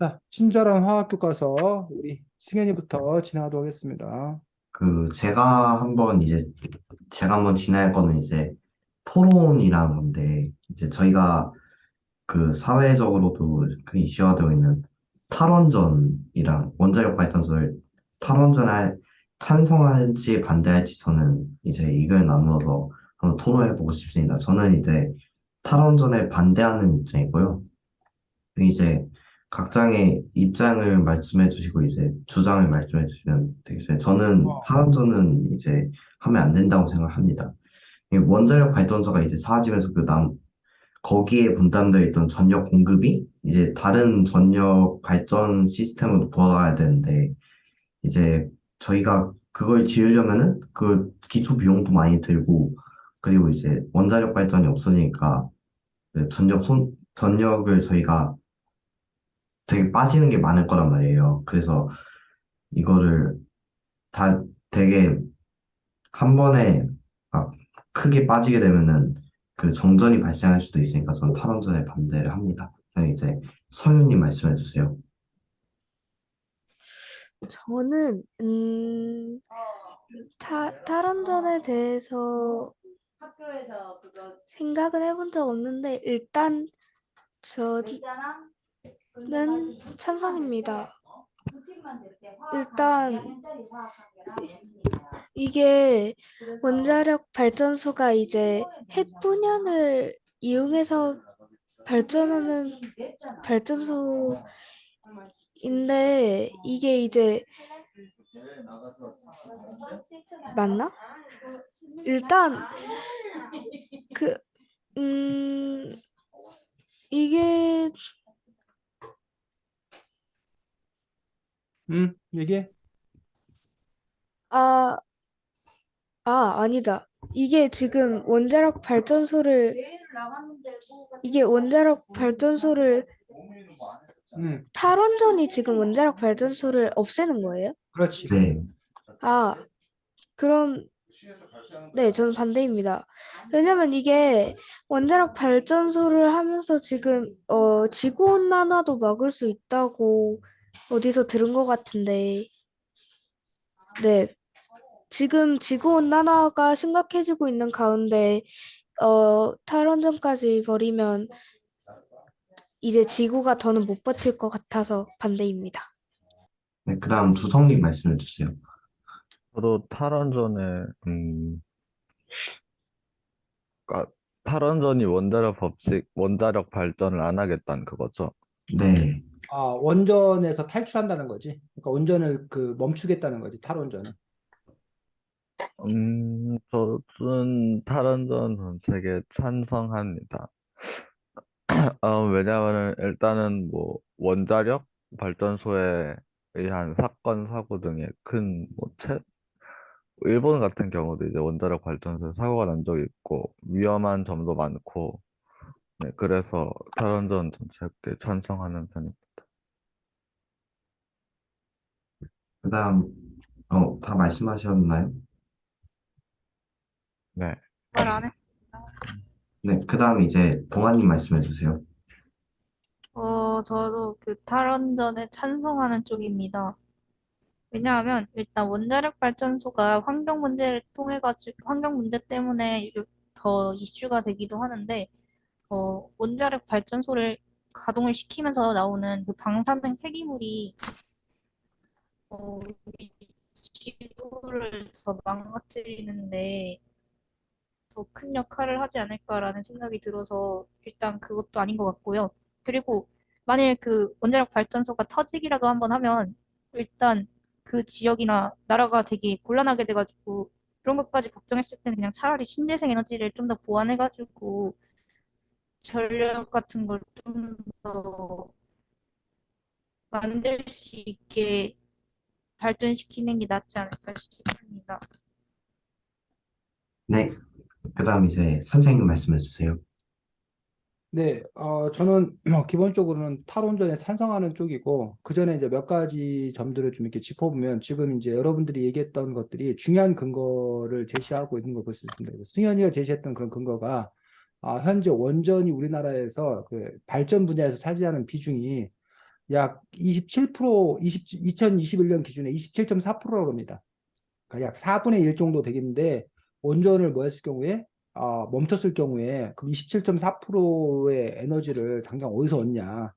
자, 친절한 화학 교과서 우리 승현이부터 진행하도록 하겠습니다. 제가 한번 진행할 거는 이제 토론이라는 건데, 이제 저희가 그 사회적으로도 큰 이슈화 되어 있는 탈원전이랑 원자력 발전소를 탈원전에 찬성할지 반대할지 저는 이제 의견을 나누어서 한번 토론해 보고 싶습니다. 저는 이제 탈원전에 반대하는 입장이고요. 이제 각장의 입장을 말씀해 주시고 이제 주장을 말씀해 주시면 되겠어요. 저는 어, 탈원전은 이제 하면 안 된다고 생각합니다. 이 원자력 발전소가 이제 사라지면서 거기에 분담되어 있던 전력 공급이 이제 다른 전력 발전 시스템으로 돌아가야 되는데 이제 저희가 그걸 지으려면은 그 기초 비용도 많이 들고 그리고 이제 원자력 발전이 없어지니까 그 전력을 저희가 되게 빠지는 게 많을 거란 말이에요. 그래서 이거를 다 되게 한 번에 막 크게 빠지게 되면은 그 정전이 발생할 수도 있으니까 저는 탈원전에 반대를 합니다. 그럼 이제 서윤님 말씀해 주세요. 저는 탈원전에 대해서 생각은 해본 적 없는데 일단 저는 찬성입니다. 일단 이게 원자력 발전소가 이제 핵 분연을 이용해서 발전하는 발전소인데 이게 이제 맞나? 일단 그 이게 얘기해. 아, 아니다. 이게 지금 원자력 발전소를 탈원전이 지금 원자력 발전소를 없애는 거예요? 그렇지. 네, 아, 그럼 네, 저는 반대입니다. 왜냐면 이게 원자력 발전소를 하면서 지금 지구 온난화도 막을 수 있다고 어디서 들은 것 같은데, 네, 지금 지구 온난화가 심각해지고 있는 가운데 탈원전까지 벌이면 이제 지구가 더는 못 버틸 것 같아서 반대입니다. 네, 그다음 두성님 말씀해 주세요. 저도 탈원전에 그러니까 탈원전이 원자력 발전을 안 하겠다는 그거죠. 네, 원전에서 탈출한다는 거지. 그러니까 원전을 멈추겠다는 거지, 탈원전은. 저는 탈원전 정책에 찬성합니다. 왜냐하면 일단은 뭐 원자력 발전소에 의한 사건 사고 등의 일본 같은 경우도 이제 원자력 발전소에 사고가 난 적이 있고 위험한 점도 많고, 네, 그래서 탈원전 정책에 찬성하는 편입니다. 그다음 다 말씀하셨나요? 네. 말 안 했어. 네, 그다음 이제 동아님 말씀해 주세요. 저도 그 탈원전에 찬성하는 쪽입니다. 왜냐하면 일단 원자력 발전소가 환경 문제 때문에 더 이슈가 되기도 하는데, 원자력 발전소를 가동을 시키면서 나오는 그 방사능 폐기물이 우리 지구를 더 망가뜨리는데 더 큰 역할을 하지 않을까라는 생각이 들어서 일단 그것도 아닌 것 같고요. 그리고 만일 그 원자력 발전소가 터지기라도 한번 하면 일단 그 지역이나 나라가 되게 곤란하게 돼가지고 그런 것까지 걱정했을 때는 그냥 차라리 신재생 에너지를 좀 더 보완해가지고 전력 같은 걸 좀 더 만들 수 있게 발전시키는 게 낫지 않을까 싶습니다. 네, 그다음 이제 선생님 말씀해 주세요. 네, 저는 기본적으로는 탈원전에 찬성하는 쪽이고, 그 전에 이제 몇 가지 점들을 좀 이렇게 짚어보면, 지금 이제 여러분들이 얘기했던 것들이 중요한 근거를 제시하고 있는 걸 볼 수 있습니다. 그래서 승현이가 제시했던 그런 근거가, 현재 원전이 우리나라에서 그 발전 분야에서 차지하는 비중이 약 27%, 2021년 기준에 27.4%라고 합니다. 그러니까 약 4분의 1 정도 되겠는데 원전을 뭐 했을 경우에 멈췄을 경우에 그럼 27.4%의 에너지를 당장 어디서 얻냐?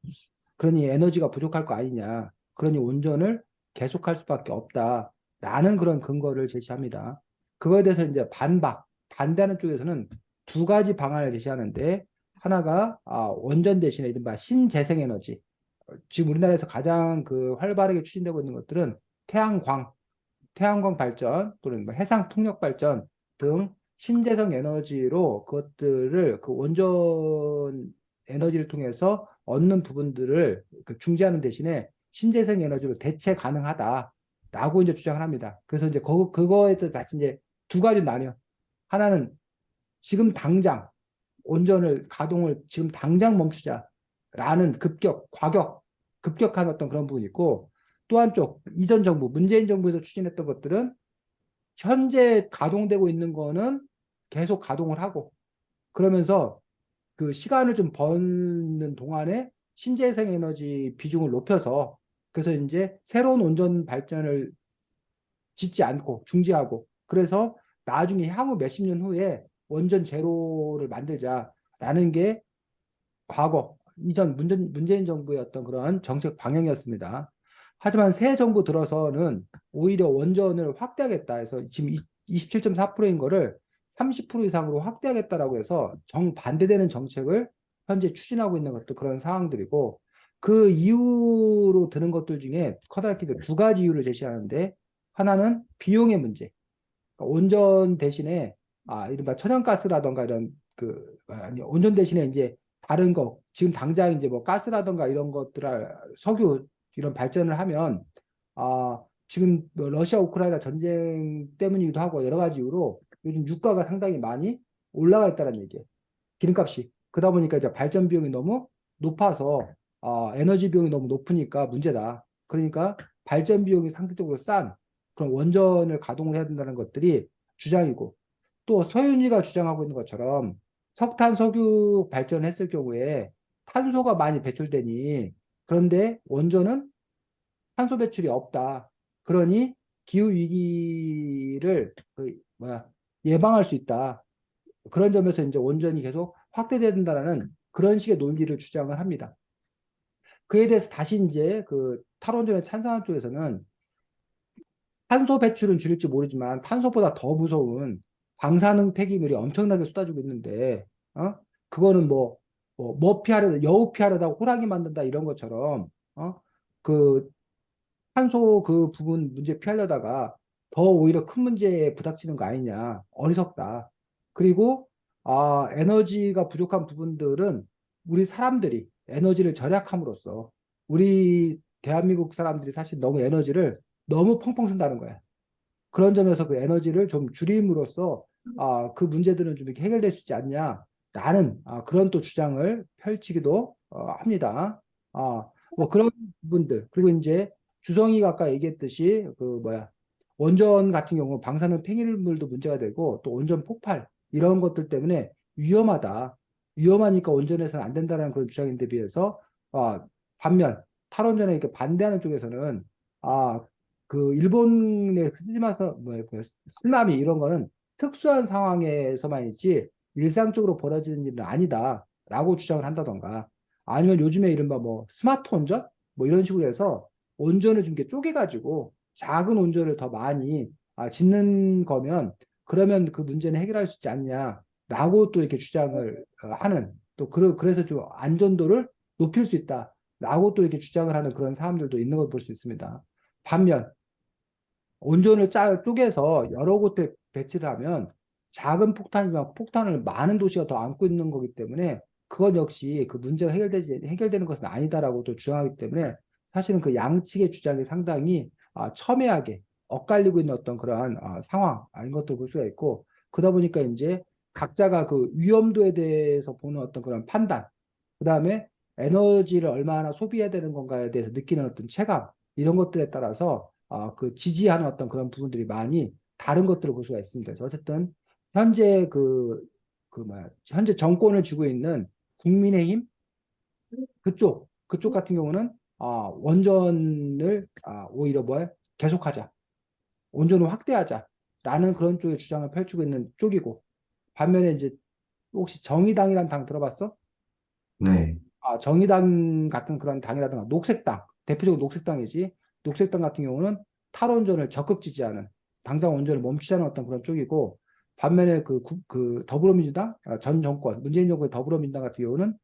그러니 에너지가 부족할 거 아니냐? 그러니 원전을 계속할 수밖에 없다라는 그런 근거를 제시합니다. 그거에 대해서 이제 반대하는 쪽에서는 두 가지 방안을 제시하는데 하나가 원전 대신에 이른바 신재생에너지. 지금 우리나라에서 가장 그 활발하게 추진되고 있는 것들은 태양광 발전 또는 뭐 해상 풍력 발전 등 신재생 에너지로 그것들을 그 원전 에너지를 통해서 얻는 부분들을 그 중지하는 대신에 신재생 에너지로 대체 가능하다라고 이제 주장을 합니다. 그래서 이제 그거에 또 다시 이제 두 가지 나뉘어. 하나는 지금 당장 원전을 가동을 지금 당장 멈추자라는 급격한 어떤 그런 부분이 있고 또 한쪽 이전 정부 문재인 정부에서 추진했던 것들은 현재 가동되고 있는 거는 계속 가동을 하고 그러면서 그 시간을 좀 버는 동안에 신재생 에너지 비중을 높여서 그래서 이제 새로운 원전 발전을 짓지 않고 중지하고 그래서 나중에 향후 몇십 년 후에 원전 제로를 만들자라는 게 과거 이전 문재인 정부의 어떤 그런 정책 방향이었습니다. 하지만 새 정부 들어서는 오히려 원전을 확대하겠다 해서 지금 27.4%인 거를 30% 이상으로 확대하겠다라고 해서 정반대되는 정책을 현재 추진하고 있는 것도 그런 상황들이고 그 이유로 드는 것들 중에 커다랗게 두 가지 이유를 제시하는데 하나는 비용의 문제. 그러니까 온전 대신에 이른바 천연가스라던가 이런 아니 온전 대신에 이제 다른 거 지금 당장 이제 뭐 가스라던가 이런 것들을 석유 이런 발전을 하면 지금 뭐 러시아 우크라이나 전쟁 때문이기도 하고 여러 가지 이유로 요즘 유가가 상당히 많이 올라가 있다는 얘기예요. 기름값이 그러다 보니까 이제 발전 비용이 너무 높아서 에너지 비용이 너무 높으니까 문제다. 그러니까 발전 비용이 상대적으로 싼 그런 원전을 가동을 해야 된다는 것들이 주장이고 또 서윤이가 주장하고 있는 것처럼 석탄, 석유 발전했을 경우에 탄소가 많이 배출되니 그런데 원전은 탄소 배출이 없다. 그러니 기후 위기를 예방할 수 있다. 그런 점에서 이제 원전이 계속 확대돼야 된다는 그런 식의 논리를 주장을 합니다. 그에 대해서 다시 이제 그 탈원전에 찬성한 쪽에서는 탄소 배출은 줄일지 모르지만 탄소보다 더 무서운 방사능 폐기물이 엄청나게 쏟아지고 있는데, 그거는 뭐 피하려다, 여우 피하려다 호랑이 만든다 이런 것처럼, 그 탄소 그 부분 문제 피하려다가 더 오히려 큰 문제에 부닥치는 거 아니냐. 어리석다. 그리고, 에너지가 부족한 부분들은 우리 사람들이 에너지를 절약함으로써 우리 대한민국 사람들이 사실 너무 에너지를 너무 펑펑 쓴다는 거야. 그런 점에서 그 에너지를 좀 줄임으로써 그 문제들은 좀 이렇게 해결될 수 있지 않냐라는 그런 또 주장을 펼치기도 합니다. 뭐 그런 부분들 그리고 이제 주성이가 아까 얘기했듯이 원전 같은 경우 방사능 폐기물도 문제가 되고 또 원전 폭발 이런 것들 때문에 위험하니까 원전에서는 안 된다는 그런 주장인데 비해서 반면 탈원전에 이렇게 반대하는 쪽에서는 그 일본의 쓰나미 이런 거는 특수한 상황에서만 있지 일상적으로 벌어지는 일은 아니다라고 주장을 한다던가 아니면 요즘에 이른바 뭐 스마트 원전 뭐 이런 식으로 해서 원전을 좀 이렇게 쪼개가지고 작은 원전을 더 많이 짓는 거면 그러면 그 문제는 해결할 수 있지 않냐라고 또 이렇게 주장을 하는 또 그래서 좀 안전도를 높일 수 있다라고 또 이렇게 주장을 하는 그런 사람들도 있는 걸 볼 수 있습니다. 반면 원전을 쪼개서 여러 곳에 배치를 하면 작은 폭탄이지만 폭탄을 많은 도시가 더 안고 있는 거기 때문에 그것 역시 그 문제가 해결되는 것은 아니다라고 또 주장하기 때문에 사실은 그 양측의 주장이 상당히 첨예하게 엇갈리고 있는 어떤 그러한 상황 아닌 것도 볼 수가 있고 그러다 보니까 이제 각자가 그 위험도에 대해서 보는 어떤 그런 판단 그 다음에 에너지를 얼마나 소비해야 되는 건가에 대해서 느끼는 어떤 체감 이런 것들에 따라서 그 지지하는 어떤 그런 부분들이 많이 다른 것들을 볼 수가 있습니다. 그래서 어쨌든 현재 현재 정권을 쥐고 있는 국민의힘 그쪽 같은 경우는 원전을 오히려 뭐야? 계속하자. 원전을 확대하자라는 그런 쪽의 주장을 펼치고 있는 쪽이고 반면에 이제 혹시 정의당이란 당 들어봤어? 네, 정의당 같은 그런 당이라든가 녹색당, 대표적으로 녹색당이지. 녹색당 같은 경우는 탈원전을 적극 지지하는, 당장 원전을 멈추자는 어떤 그런 쪽이고, 반면에 그 더불어민주당, 전 정권, 문재인 정권의 더불어민주당 같은 경우는,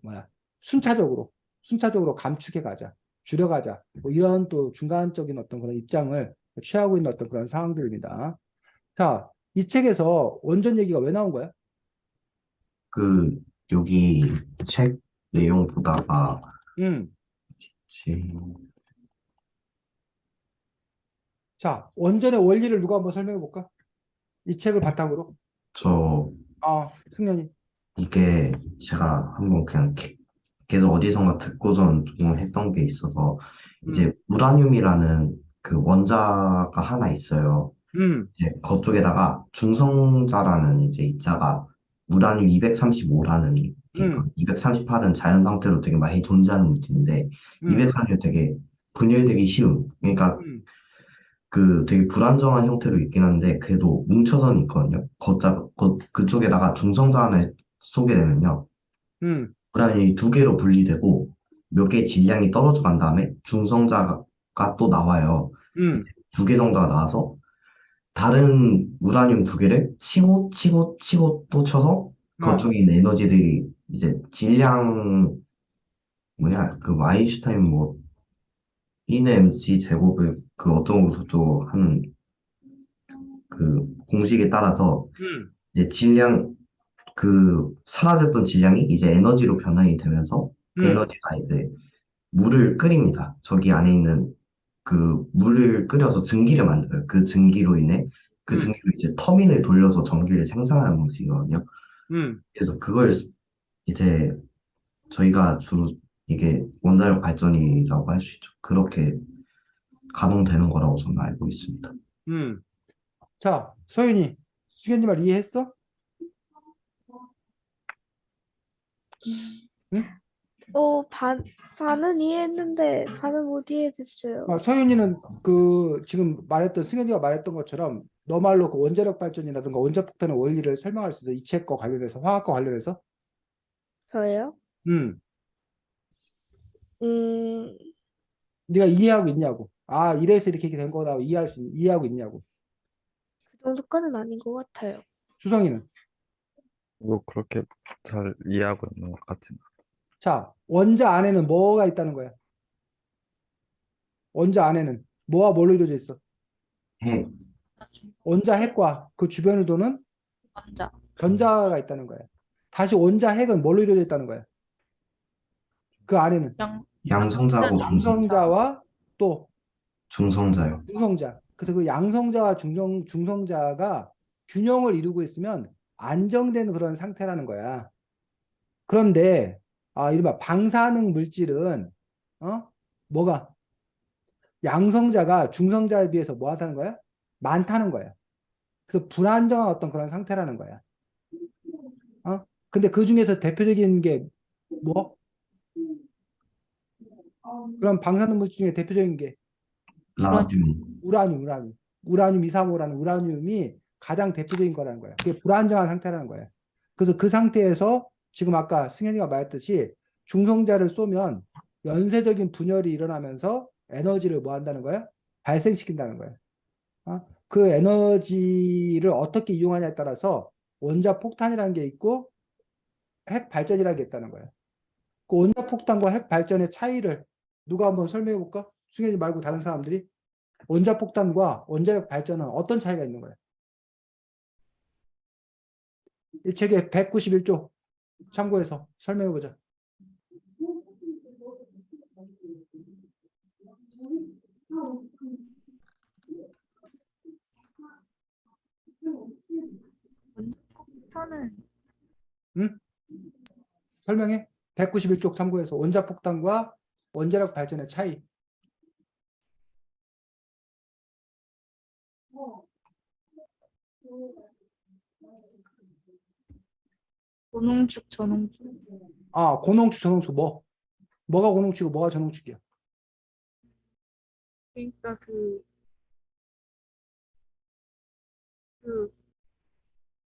뭐야, 순차적으로 감축해 가자, 줄여가자, 뭐 이런 또 중간적인 어떤 그런 입장을 취하고 있는 어떤 그런 상황들입니다. 자, 이 책에서 원전 얘기가 왜 나온 거야? 그 여기 책 내용 보다가 음. 지- 자, 원전의 원리를 누가 한번 설명해 볼까? 이 책을 바탕으로. 저 승현이. 이게 제가 한번 그냥 계속 어디선가 듣고선 조금 했던 게 있어서 음, 이제 우라늄이라는 그 원자가 하나 있어요. 음, 이제 그쪽에다가 중성자라는 이제 입자가 우라늄 235라는 그 음, 238은 자연 상태로 되게 많이 존재하는 물질인데 음, 230은 되게 분열되기 쉬운 그러니까 음, 그 되게 불안정한 형태로 있긴 한데 그래도 뭉쳐서는 있거든요. 그쪽에다가 중성자 하나 쏘게 되면요. 음, 우라늄이 두 개로 분리되고 몇 개의 질량이 떨어져 간 다음에 중성자가 또 나와요. 음, 두 개 정도가 나와서 다른 우라늄 두 개를 치고 또 쳐서 어, 그쪽에 있는 에너지들이 이제 질량 뭐냐 그 아인슈타인 뭐 E는 mc 제곱을 그 어쩌고 저쩌고 하는 그 공식에 따라서 음, 이제 질량 그 사라졌던 질량이 이제 에너지로 변환이 되면서 그 음, 에너지가 이제 물을 끓입니다. 저기 안에 있는 그 물을 끓여서 증기를 만들어요. 그 증기로 인해 그 음, 증기로 이제 터빈을 돌려서 전기를 생산하는 방식이거든요. 음, 그래서 그걸 이제 저희가 주로 이게 원자력 발전이라고 할 수 있죠. 그렇게 가동되는 거라고 저는 알고 있습니다. 음. 자, 소윤이, 수견이 말 이해했어? 응? 반은 이해했는데 반은 못 이해했어요. 소윤이는 그 지금 말했던 승현이가 말했던 것처럼 너 말로 그 원자력 발전이라든가 원자폭탄의 원리를 설명할 수 있어. 이 책과 관련해서 화학과 관련해서. 저요? 음, 음, 네가 이해하고 있냐고. 이래서 이렇게 된 거다. 이해하고 있냐고. 그 정도까지는 아닌 것 같아요. 수성이는. 뭐 그렇게 잘 이해하고 있는 것 같지는. 자, 원자 안에는 뭐가 있다는 거야? 원자 안에는 뭐와 뭘로 이루어져 있어? 핵, 원자 핵과 그 주변을 도는 먼저 전자가 있다는 거야. 다시 원자 핵은 뭘로 이루어져 있다는 거야? 그 안에는 양 양성자하고 양성자와 또 중성자요. 중성자. 그래서 그 양성자와 중성자가 균형을 이루고 있으면 안정된 그런 상태라는 거야. 그런데 이른바 방사능 물질은 뭐가 양성자가 중성자에 비해서 뭐 하다는 거야? 많다는 거야. 그래서 불안정한 어떤 그런 상태라는 거야. 근데 그 중에서 대표적인 게 뭐? 그럼 방사능 물질 중에 대표적인 게 이런 라듐, 우라늄 235라는 우라늄이 가장 대표적인 거라는 거야. 그게 불안정한 상태라는 거야. 그래서 그 상태에서 지금 아까 승현이가 말했듯이 중성자를 쏘면 연쇄적인 분열이 일어나면서 에너지를 뭐 한다는 거야? 발생시킨다는 거야. 그 에너지를 어떻게 이용하냐에 따라서 원자 폭탄이라는 게 있고 핵 발전이라는 게 있다는 거야. 그 원자 폭탄과 핵 발전의 차이를 누가 한번 설명해 볼까? 승현이 말고 다른 사람들이 원자 폭탄과 원자력 발전은 어떤 차이가 있는 거야? 이 책의 191쪽 참고해서 설명해 보자. 원자폭탄은 응? 설명해. 191쪽 참고해서 원자 폭탄과 원자력 발전의 차이. 고농축 전홍축 고농축, 전농축 뭐? 뭐가 고농축이고 뭐가 저농축이야? 그러니까 그,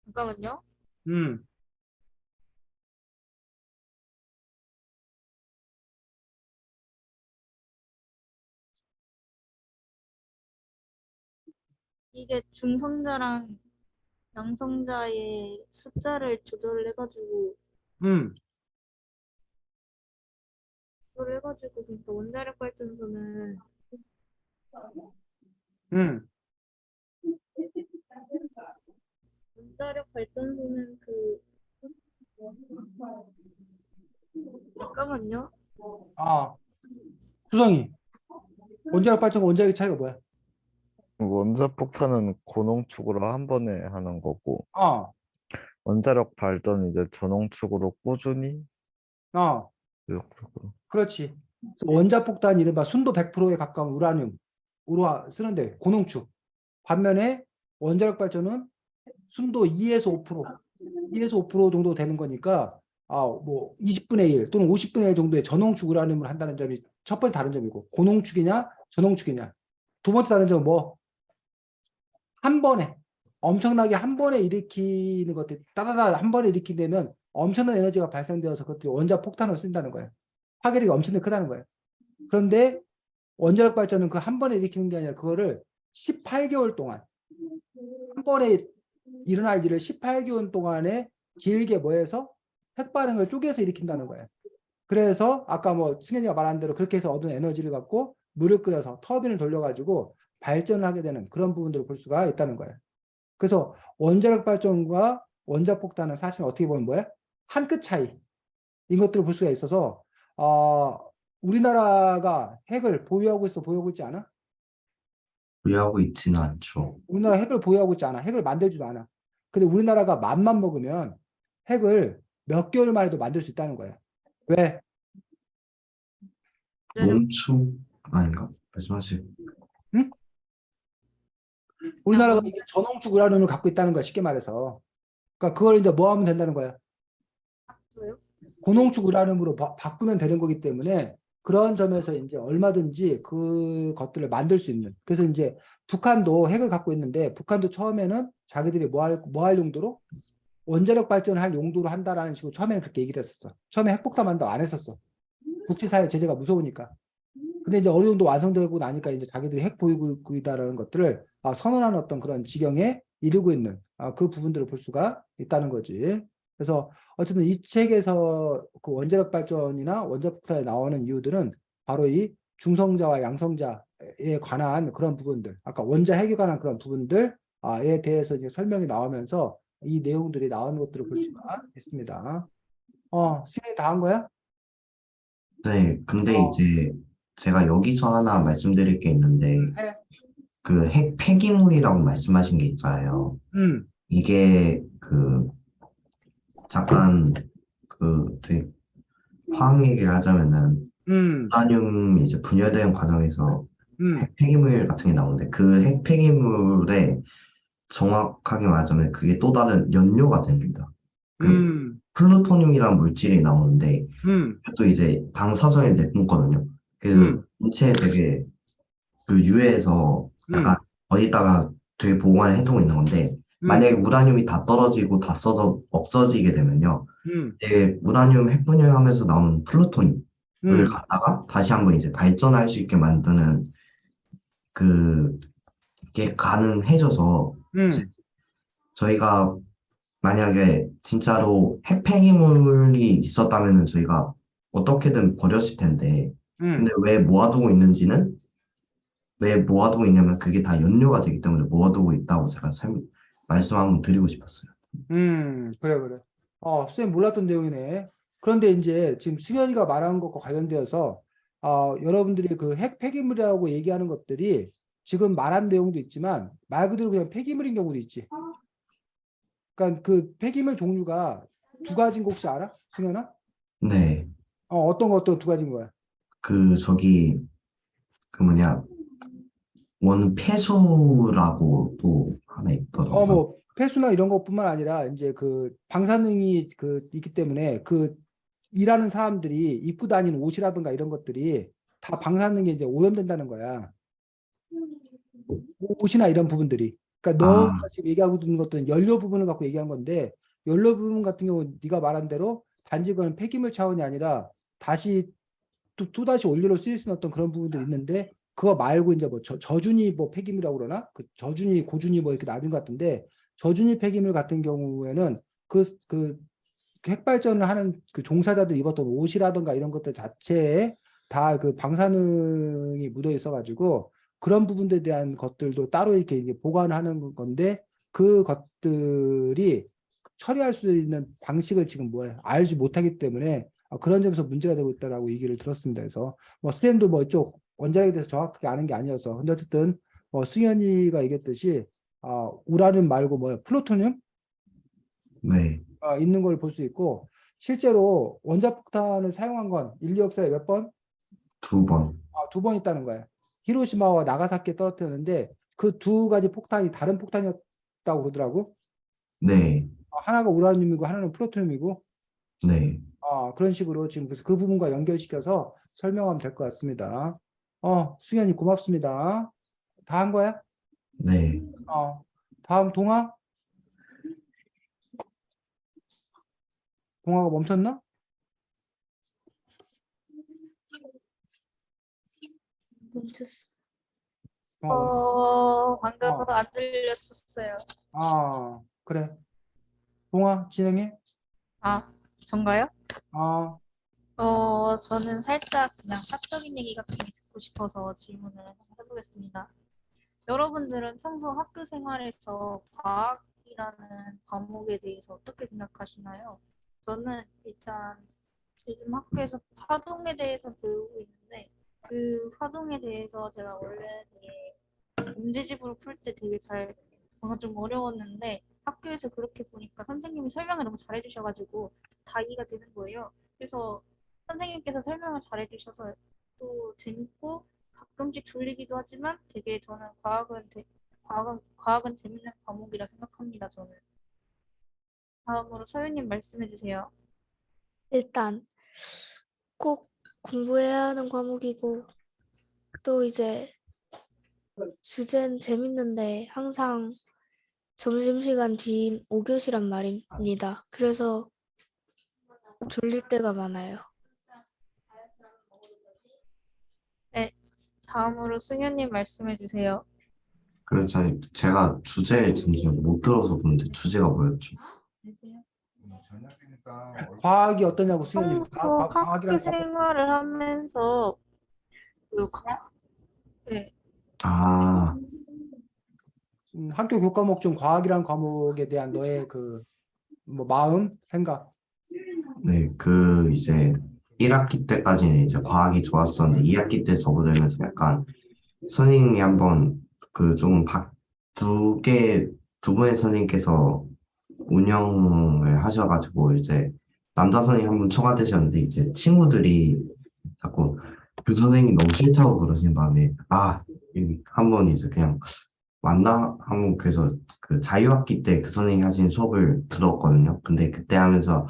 잠깐만요. 음, 이게 중성자랑 양성자의 숫자를 음, 그러니까 원자력 발전소는 음. 원자력 발전소는 잠깐만요. 아, 수성이. 원자력 발전과 원자력의 차이가 뭐야? 원자폭탄은 고농축으로 한 번에 하는 거고, 어, 원자력 발전은 이제 전홍축으로 꾸준히 어, 지속적으로. 그렇지. 그래서 원자폭탄 이른바 순도 100%에 가까운 우라 쓰는데 고농축. 반면에 원자력 발전은 순도 2에서 5%, 2에서 5% 정도 되는 거니까 뭐 20분의 1 또는 50분의 1 정도의 전홍축 우라늄을 한다는 점이 첫 번째 다른 점이고 고농축이냐 전홍축이냐. 두 번째 다른 점은 뭐 한 번에 엄청나게 한 번에 일으키는 것들 따다다 한 번에 일으키되면 엄청난 에너지가 발생되어서 그것들이 원자 폭탄을 쓴다는 거예요. 파괴력이 엄청나게 크다는 거예요. 그런데 원자력 발전은 그 한 번에 일으키는 게 아니라 그거를 18개월 동안 한 번에 일어날 일을 18개월 동안에 길게 뭐해서 핵반응을 쪼개서 일으킨다는 거예요. 그래서 아까 뭐 승현이가 말한 대로 그렇게 해서 얻은 에너지를 갖고 물을 끓여서 터빈을 돌려가지고 발전을 하게 되는 그런 부분들을 볼 수가 있다는 거예요. 그래서 원자력 발전과 원자폭탄은 사실 어떻게 보면 뭐야? 한 끗 차이인 것들을 볼 수가 있어서 우리나라가 핵을 보유하고 있지 않아? 부여하고 있지는 않죠. 우리나라 핵을 보유하고 있지 않아. 핵을 만들지도 않아. 근데 우리나라가 맘만 먹으면 핵을 몇 개월 만에도 만들 수 있다는 거야. 왜? 농축 아닌가? 말씀하세요. 응? 우리나라가 이게 전홍축 우라늄을 갖고 있다는 거야. 쉽게 말해서. 그러니까 그걸 이제 뭐 하면 된다는 거야? 왜요? 고농축 우라늄으로 바꾸면 되는 거기 때문에 그런 점에서 이제 얼마든지 그 것들을 만들 수 있는. 그래서 이제 북한도 핵을 갖고 있는데 북한도 처음에는 자기들이 뭐 할 용도로 원자력 발전을 할 용도로 한다라는 식으로 처음에는 그렇게 얘기를 했었어. 처음에 핵폭탄 한다고 안 했었어. 국제사회 제재가 무서우니까. 근데 이제 어느 정도 완성되고 나니까 이제 자기들이 핵 보유국이다라는 것들을 선언하는 어떤 그런 지경에 이르고 있는 그 부분들을 볼 수가 있다는 거지. 그래서 어쨌든 이 책에서 그 원자력 발전이나 원자폭탄에 나오는 이유들은 바로 이 중성자와 양성자에 관한 그런 부분들, 아까 원자 핵에 관한 그런 부분들에 대해서 이제 설명이 나오면서 이 내용들이 나오는 것들을 볼 수가 있습니다. 시간이 다 한 거야? 네, 근데 어, 이제 제가 여기서 하나 말씀드릴 게 있는데, 해. 그 핵 폐기물이라고 말씀하신 게 있잖아요. 음, 이게 잠깐 되게 화학 얘기를 하자면은, 음, 우라늄이 이제 분열되는 과정에서 음, 핵 폐기물 같은 게 나오는데, 그 핵 폐기물에 정확하게 말하자면 그게 또 다른 연료가 됩니다. 그 음, 플루토늄이라는 물질이 나오는데, 음, 또 이제 방사선이 내뿜거든요. 그래서 음, 인체에 되게 유해해서 약간 음, 어디다가 되게 보관을 해두고 있는 건데, 만약에 음, 우라늄이 다 떨어지고 다 써서 없어지게 되면요, 음, 이제 우라늄 핵분열하면서 나오는 플루토늄을 음, 갖다가 다시 한번 이제 발전할 수 있게 만드는 그게 가능해져서 이제 음, 저희가 만약에 진짜로 핵폐기물이 있었다면 저희가 어떻게든 버렸을 텐데, 근데 음, 왜 모아두고 있냐면 그게 다 연료가 되기 때문에 모아두고 있다고 제가 말씀 한번 드리고 싶었어요. 그래, 그래. 선생님 몰랐던 내용이네. 그런데 이제 지금 승현이가 말한 것과 관련되어서, 여러분들이 그 핵 폐기물이라고 얘기하는 것들이 지금 말한 내용도 있지만 말 그대로 그냥 폐기물인 경우도 있지. 그러니까 그 폐기물 종류가 두 가지인 거 혹시 알아? 승현아? 네, 어떤 두 가지인 거야? 저기, 뭐냐, 원폐수라고 또 하나 있더라고요. 뭐 폐수나 이런 것뿐만 아니라 이제 그 방사능이 있기 때문에 그 일하는 사람들이 입고 다니는 옷이라든가 이런 것들이 다 방사능에 이제 오염된다는 거야. 옷이나 이런 부분들이. 그러니까 너가 아, 지금 얘기하고 있는 것들은 연료 부분을 갖고 얘기한 건데 연료 부분 같은 경우 네가 말한 대로 단지 그건 폐기물 차원이 아니라 다시 또다시 원료로 쓰일 수 있는 어떤 그런 부분들이 있는데 그거 말고 이제 뭐 저준위 뭐 폐기물이라고 그러나 그 저준위 고준위 뭐 이렇게 나뉜 것 같은데 저준위 폐기물 같은 경우에는 그 핵발전을 하는 그 종사자들 입었던 옷이라든가 이런 것들 자체에 다 그 방사능이 묻어 있어가지고 그런 부분들에 대한 것들도 따로 이렇게 이제 보관하는 건데 그 것들이 처리할 수 있는 방식을 지금 뭐 알지 못하기 때문에 그런 점에서 문제가 되고 있다라고 얘기를 들었습니다. 그래서 뭐 수현도 뭐 이쪽 원자력에 대해서 정확하게 아는 게 아니어서 근데 어쨌든 뭐 수현이가 얘기했듯이 우라늄 말고 뭐 플루토늄 네, 있는 걸 볼 수 있고 실제로 원자폭탄을 사용한 건 인류 역사에 몇 번? 2번. 2번 있다는 거예요. 히로시마와 나가사키에 떨어뜨렸는데 그 두 가지 폭탄이 다른 폭탄이었다고 그러더라고. 네, 하나가 우라늄이고 하나는 플루토늄이고 네, 그런 식으로 지금 그래서 그 부분과 연결시켜서 설명하면 될 것 같습니다. 수현이 고맙습니다. 다 한 거야? 네. 다음 동아? 동아가 멈췄나? 멈췄어. 방금은 어. 안 들렸었어요. 그래. 동아 진행해. 아, 전가요? 아, 저는 살짝 그냥 사적인 얘기 같은 게 듣고 싶어서 질문을 해보겠습니다. 여러분들은 평소 학교 생활에서 과학이라는 과목에 대해서 어떻게 생각하시나요? 저는 일단 요즘 학교에서 파동에 대해서 배우고 있는데 그 파동에 대해서 제가 원래 되게 문제집으로 풀 때 되게 잘 뭔가 좀 어려웠는데 학교에서 그렇게 보니까 선생님이 설명을 너무 잘해주셔가지고 다 이해가 되는 거예요. 그래서 선생님께서 설명을 잘해주셔서 또 재밌고 가끔씩 졸리기도 하지만 되게 저는 과학은 재밌는 과목이라 생각합니다. 저는. 다음으로 서윤님 말씀해 주세요. 일단 꼭 공부해야 하는 과목이고 또 이제 주제는 재밌는데 항상 점심시간 뒤인 5교시란 말입니다. 그래서 졸릴 때가 많아요. 네, 다음으로 승현님 말씀해 주세요. 그래서 제가 주제 잠시만 못 들어서 그런데 주제가 뭐였죠? 과학이 어떠냐고 수현이. 평소 학교 과학이란 과목. 생활을 하면서 네, 아, 학교 교과목 중 과학이란 과목에 대한 너의 그 뭐 마음, 생각. 네, 이제 1학기 때까지는 이제 과학이 좋았었는데 2학기 때 접어들면서 약간 선생님이 한번 그 좀 두 분의 선생님께서 운영을 하셔가지고 이제 남자 선생님 한 분 추가되셨는데 이제 친구들이 자꾸 그 선생님 너무 싫다고 그러신 바람에 한번 이제 그냥 만나 한번 그래서 그 자유학기 때 그 선생님이 하신 수업을 들었거든요. 근데 그때 하면서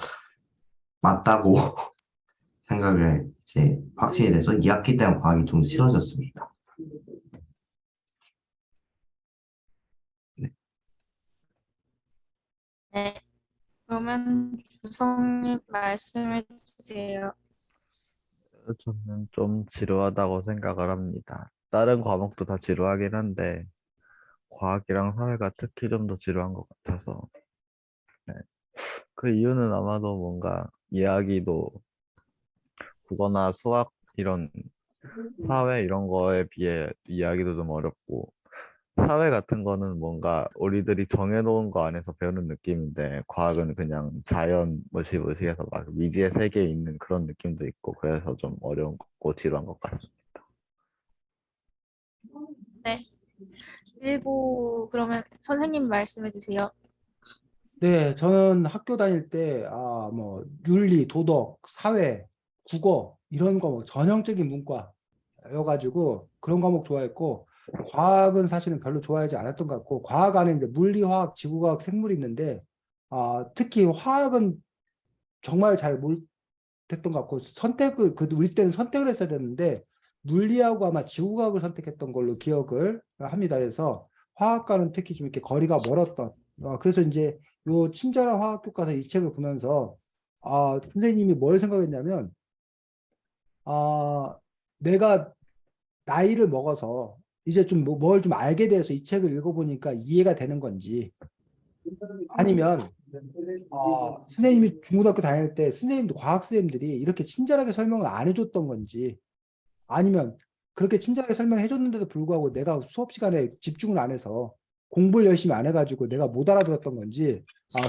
맞다고 생각을 이제 확신이 돼서 2학기 때는 과학이 좀 싫어졌습니다. 네. 네, 그러면 주성님 말씀해 주세요. 저는 좀 지루하다고 생각을 합니다. 다른 과목도 다 지루하긴 한데 과학이랑 사회가 특히 좀 더 지루한 것 같아서 네. 그 이유는 아마도 뭔가 이야기도 국어나 수학 이런 사회 이런 거에 비해 이야기도 좀 어렵고 사회 같은 거는 뭔가 우리들이 정해놓은 거 안에서 배우는 느낌인데 과학은 그냥 자연 무시무시해서 막 미지의 세계에 있는 그런 느낌도 있고 그래서 좀 어려운 것 같고 지루한 것 같습니다. 네, 그리고 그러면 선생님 말씀해 주세요. 네, 저는 학교 다닐 때, 뭐, 윤리, 도덕, 사회, 국어, 이런 과목, 전형적인 문과여가지고, 그런 과목 좋아했고, 과학은 사실은 별로 좋아하지 않았던 것 같고, 과학 안에 이제 물리, 화학, 지구과학, 생물이 있는데, 특히 화학은 정말 잘 것 같고 선택을 우리 때는 선택을 했어야 됐는데 물리하고 아마 지구과학을 선택했던 걸로 기억을 합니다. 그래서 화학과는 특히 좀 이렇게 거리가 멀었던 그래서 이제 요 친절한 화학 교과서 이 책을 보면서 선생님이 뭘 생각했냐면 내가 나이를 먹어서 이제 좀 뭘 좀 알게 돼서 이 책을 읽어보니까 이해가 되는 건지 아니면 선생님이 중고등학교 다닐 때 선생님도 과학 선생님들이 이렇게 친절하게 설명을 안 해줬던 건지 아니면 그렇게 친절하게 설명해 줬는데도 불구하고 내가 수업 시간에 집중을 안 해서 공부를 열심히 안 해가지고 내가 못 알아들었던 건지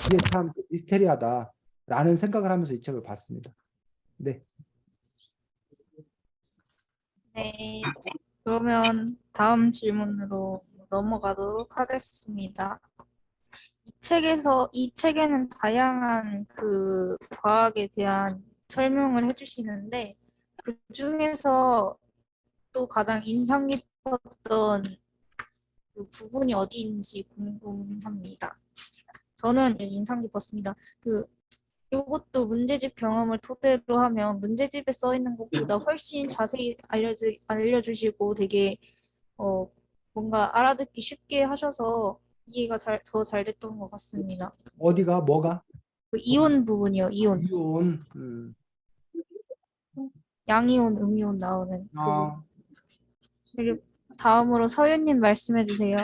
그게 참 미스테리하다라는 생각을 하면서 이 책을 봤습니다. 네. 네. 그러면 다음 질문으로 넘어가도록 하겠습니다. 이 책에는 다양한 그 과학에 대한 설명을 해주시는데 그 중에서 또 가장 인상 깊었던 그 부분이 어디인지 궁금합니다. 저는 인상 깊었습니다. 이것도 문제집 경험을 토대로 하면 문제집에 써 있는 것보다 훨씬 자세히 알려주시고 되게 어, 뭔가 알아듣기 쉽게 하셔서 이해가 더 잘 됐던 것 같습니다. 어디가 뭐가? 그 이온 부분이요, 이온. 이온. 양이온, 음이온 나오는 그 부분. 아, 그리고 다음으로 서윤님 말씀해 주세요.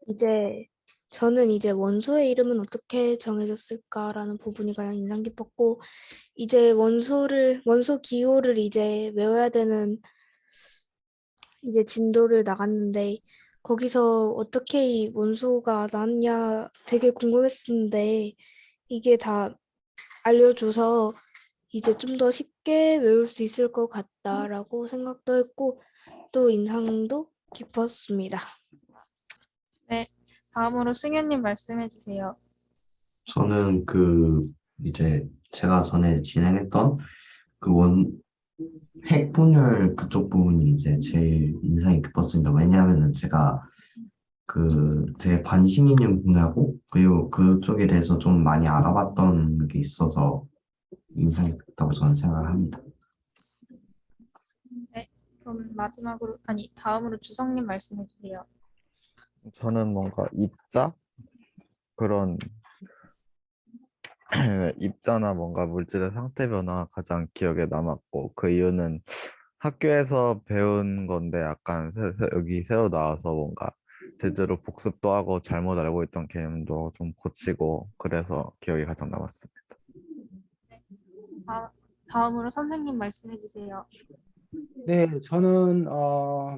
이제 저는 이제 원소의 이름은 어떻게 정해졌을까라는 부분이 가장 인상 깊었고 이제 원소 기호를 이제 외워야 되는 이제 진도를 나갔는데 거기서 어떻게 이 원소가 나왔냐 되게 궁금했었는데 이게 다 알려줘서 이제 좀 더 쉽게 외울 수 있을 것 같다라고 생각도 했고 또 인상도 깊었습니다. 네, 다음으로 승현님 말씀해 주세요. 저는 이제 제가 전에 진행했던 핵분열 그쪽 부분이 이제 제일 인상이 깊었습니다. 왜냐하면은 제가 되게 관심 있는 분야고, 그리고 그쪽에 대해서 좀 많이 알아봤던 게 있어서 인상이 깊다고 저는 생각을 합니다. 네, 그럼 다음으로 주성님 말씀해 주세요. 저는 뭔가 입자 그런 입자나 뭔가 물질의 상태 변화가 가장 기억에 남았고 그 이유는 학교에서 배운 건데 약간 여기 새로 나와서 뭔가 제대로 복습도 하고 잘못 알고 있던 개념도 좀 고치고 그래서 기억이 가장 남았습니다. 다음으로 선생님 말씀해 주세요. 네, 저는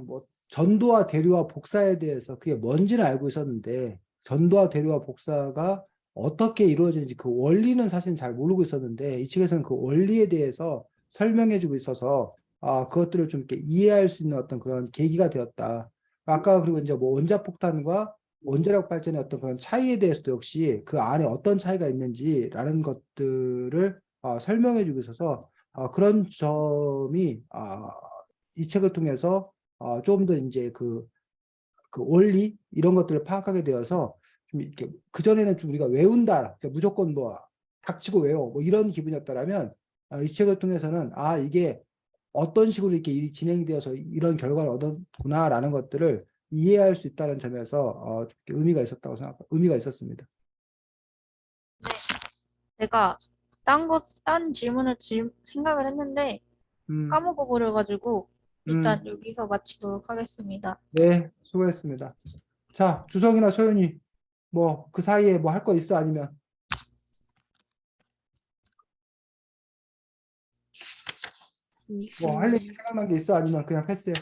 뭐 전도와 대류와 복사에 대해서 그게 뭔지는 알고 있었는데 전도와 대류와 복사가 어떻게 이루어지는지 그 원리는 사실 잘 모르고 있었는데 이 책에서는 그 원리에 대해서 설명해주고 있어서 그것들을 좀 이렇게 이해할 수 있는 어떤 그런 계기가 되었다. 아까 그리고 이제 뭐 원자폭탄과 원자력 발전의 어떤 그런 차이에 대해서도 역시 그 안에 어떤 차이가 있는지라는 것들을 설명해주고 있어서 그런 점이 이 책을 통해서 좀 더 이제 그 원리 이런 것들을 파악하게 되어서 좀 이렇게 그전에는 좀 우리가 외운다 그러니까 무조건 뭐 닥치고 외워 뭐 이런 기분이었다라면 이 책을 통해서는 이게 어떤 식으로 이렇게 일이 진행이 되어서 이런 결과를 얻었구나라는 것들을 이해할 수 있다는 점에서 좀 의미가 있었습니다. 제가 딴 질문을 생각을 했는데 음, 까먹어 버려가지고 음, 일단 여기서 마치도록 하겠습니다. 네, 수고했습니다. 자, 주성이나 소연이 뭐 그 사이에 뭐 할 거 있어 아니면 뭐 할 얘기 생각난 게 있어 아니면 그냥 패스해.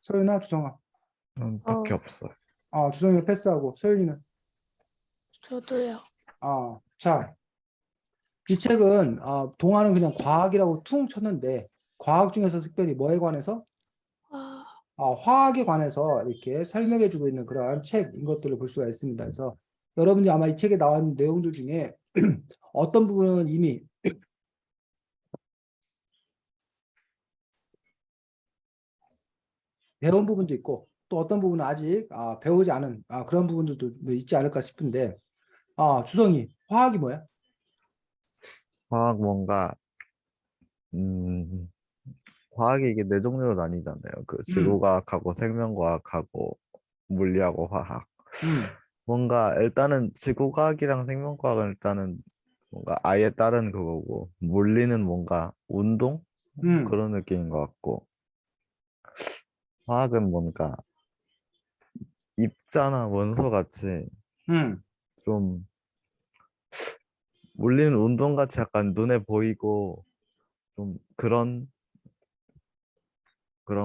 소연아, 주성아. 딱히 없어요. 주성이는 패스하고 소연이는 저도요. 자, 이 책은 동화는 그냥 과학이라고 퉁 쳤는데 과학 중에서 특별히 뭐에 관해서 아, 화학에 관해서 이렇게 설명해주고 있는 그러한 책인 것들을 볼 수가 있습니다. 그래서 여러분이 아마 이 책에 나온 내용들 중에 어떤 부분은 이미 배운 부분도 있고 또 어떤 부분은 아직 배우지 않은 그런 부분들도 있지 않을까 싶은데 주성이 화학이 뭐야? 화학 뭔가 음, 화학이 이게 네 종류로 나뉘잖아요. 그 음, 지구과학하고 생명과학하고 물리하고 화학. 음, 뭔가 일단은 지구과학이랑 생명과학은 일단은 뭔가 아예 다른 그거고 물리는 뭔가 운동 음, 그런 느낌인 것 같고 화학은 뭔가 입자나 원소 같이 음. 좀 물리는 운동 같이 약간 눈에 보이고 좀 그런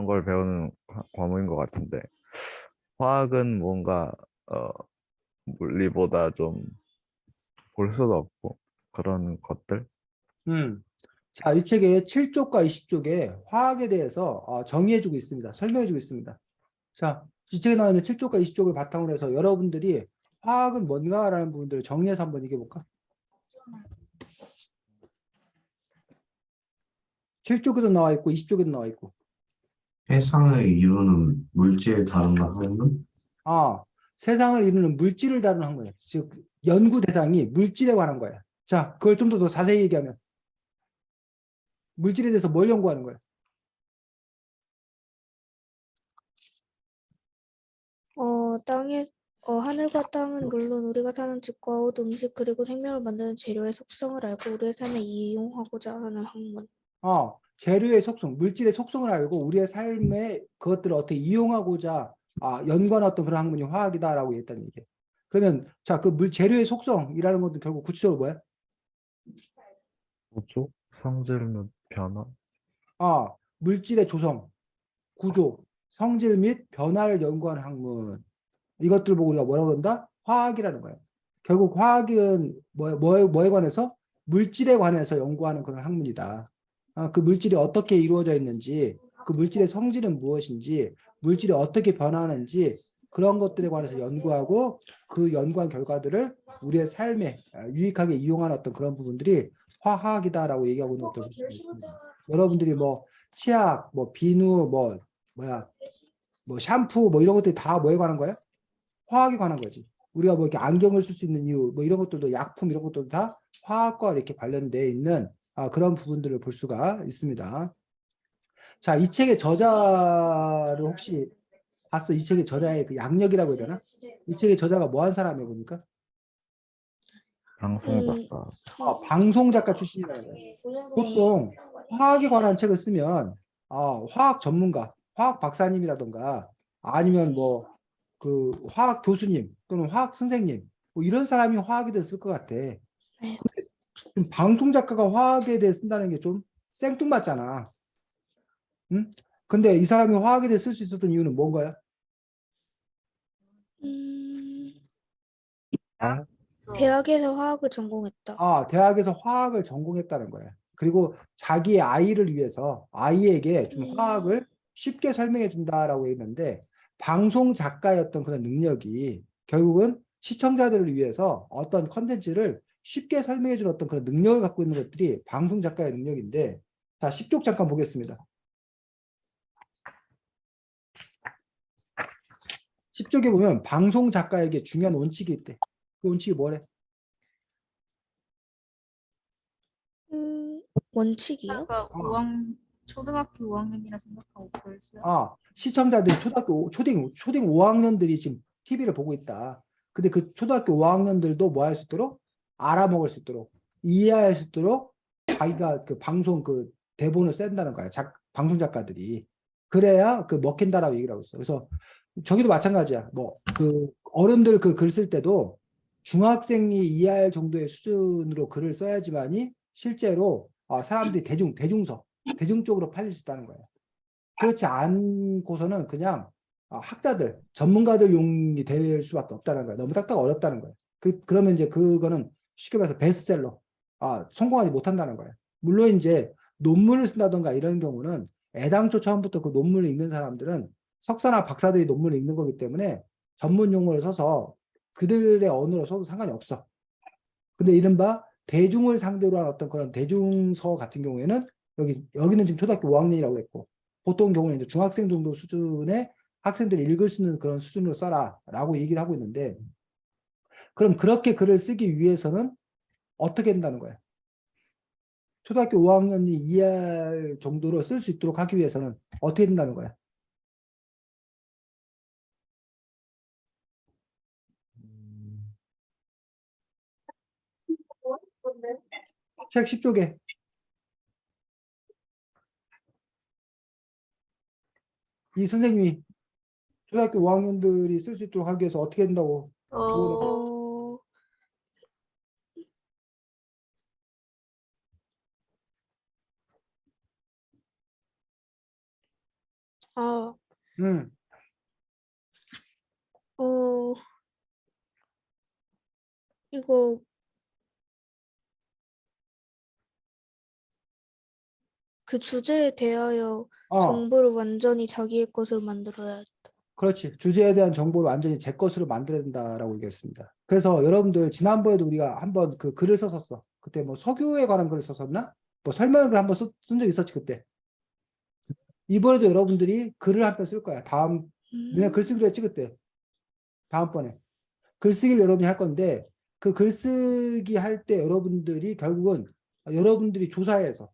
걸 배우는 과목인 것 같은데 화학은 뭔가 어 물리보다 좀 볼 수도 없고 그런 것들. 음. 자, 이 책의 7쪽과 20쪽에 화학에 대해서 정의해주고 있습니다. 설명해주고 있습니다. 자, 이 책에 나와 있는 7쪽과 20쪽을 바탕으로 해서 여러분들이 화학은 뭔가라는 부분들을 정리해서 한번 얘기해볼까? 7쪽에도 나와 있고 20쪽에도 나와 있고. 세상을 이루는 물질 다른가 하면 아, 세상을 이루는 물질을 다루는 학문이에요. 즉, 연구 대상이 물질에 관한 거야. 자, 그걸 좀 더 자세히 얘기하면 물질에 대해서 뭘 연구하는 거야? 땅에 하늘과 땅은 물론 우리가 사는 집과 옷, 음식 그리고 생명을 만드는 재료의 속성을 알고 우리의 삶에 이용하고자 하는 학문. 재료의 속성, 물질의 속성을 알고 우리의 삶에 그것들을 어떻게 이용하고자 연구하는 어떤 그런 학문이 화학이다라고 했다는 얘기예요. 그러면 자, 그 재료의 속성이라는 것도 결국 구체적으로 뭐야? 구조, 성질 및 변화. 물질의 조성, 구조, 성질 및 변화를 연구하는 학문. 이것들 보고 우리가 뭐라고 그런다? 화학이라는 거예요. 결국 화학은 뭐에 관해서? 물질에 관해서 연구하는 그런 학문이다. 그 물질이 어떻게 이루어져 있는지, 그 물질의 성질은 무엇인지, 물질이 어떻게 변하는지 그런 것들에 관해서 연구하고 그 연구한 결과들을 우리의 삶에 유익하게 이용하는 어떤 그런 부분들이 화학이다라고 얘기하고 있는 것들 볼 수가 있습니다. 여러분들이 뭐 치약, 뭐 비누, 뭐야, 뭐 샴푸, 뭐 이런 것들이 다 뭐에 관한 거야? 화학에 관한 거지. 우리가 뭐 이렇게 안경을 쓸 수 있는 이유, 뭐 이런 것들도 약품 이런 것들도 다 화학과 이렇게 관련되어 있는 그런 부분들을 볼 수가 있습니다. 자, 이 책의 저자를 혹시 봤어? 이 책의 저자의 그 양력이라고 해야 되나? 이 책의 저자가 뭐 한 사람이에요, 보니까? 방송 음, 작가. 방송 작가 출신이라는 거예요. 보통 화학에 관한 책을 쓰면 화학 전문가, 화학 박사님이라던가 아니면 뭐 그 화학 교수님 또는 화학 선생님 뭐 이런 사람이 화학에 대해 쓸 것 같아. 네. 좀 방송 작가가 화학에 대해 쓴다는 게 좀 생뚱맞잖아. 응? 근데 이 사람이 화학에 대해 쓸 수 있었던 이유는 뭔가요? 음, 아, 대학에서 화학을 전공했다. 대학에서 화학을 전공했다는 거야. 그리고 자기의 아이를 위해서 아이에게 좀 화학을 쉽게 설명해 준다라고 했는데 방송 작가였던 그런 능력이 결국은 시청자들을 위해서 어떤 컨텐츠를 쉽게 설명해 준 어떤 그런 능력을 갖고 있는 것들이 방송 작가의 능력인데 자, 10쪽 잠깐 보겠습니다. 10쪽에 보면 방송 작가에게 중요한 원칙이 있대. 그 원칙이 뭐래? 원칙이요? 제가 어, 초등학교 5학년이라 생각하고 그랬어요. 시청자들이 초등 5학년들이 지금 TV를 보고 있다. 근데 그 초등학교 5학년들도 뭐 할 수 있도록 알아먹을 수 있도록 이해할 수 있도록 자기가 그 방송 그 대본을 쓴다는 거야. 방송 작가들이. 그래야 그 먹힌다라고 얘기를 하고 있어. 그래서 저기도 마찬가지야. 뭐 그 어른들 그 글 쓸 때도 중학생이 이해할 정도의 수준으로 글을 써야지만이 실제로 사람들이 대중적으로 팔릴 수 있다는 거야. 그렇지 않고서는 그냥 학자들, 전문가들 용이 될 수밖에 없다는 거야. 너무 딱딱 어렵다는 거야. 그러면 이제 그거는 쉽게 말해서 베스트셀러, 성공하지 못한다는 거야. 물론 이제 논문을 쓴다던가 이런 경우는 애당초 처음부터 그 논문을 읽는 사람들은 석사나 박사들이 논문을 읽는 거기 때문에 전문 용어를 써서 그들의 언어로 써도 상관이 없어. 근데 이른바 대중을 상대로 한 어떤 그런 대중서 같은 경우에는 여기는 지금 초등학교 5학년이라고 했고 보통 경우는 이제 중학생 정도 수준의 학생들이 읽을 수 있는 그런 수준으로 써라라고 얘기를 하고 있는데 그럼 그렇게 글을 쓰기 위해서는 어떻게 된다는 거야? 초등학교 5학년이 이해할 정도로 쓸 수 있도록 하기 위해서는 어떻게 된다는 거야? 음, 책 10쪽에 이 선생님이 초등학교 5학년들이 쓸 수 있도록 하기 위해서 어떻게 된다고 조언을 어, 아, 음, 어, 이거 그 주제에 대하여 어, 정보를 완전히 자기의 것으로 만들어야. 그렇지. 주제에 대한 정보를 완전히 제 것으로 만들어야 된다라고 얘기했습니다. 그래서 여러분들 지난번에도 우리가 한번 그 글을 썼었어. 그때 뭐 석유에 관한 글을 썼었나? 뭐 설명을 한번 쓴 적 있었지 그때. 이번에도 여러분들이 글을 한 편 쓸 거야. 내가 글쓰기로 했지 그때. 다음번에. 글쓰기를 여러분이 할 건데 그 글쓰기 할 때 여러분들이 결국은 여러분들이 조사해서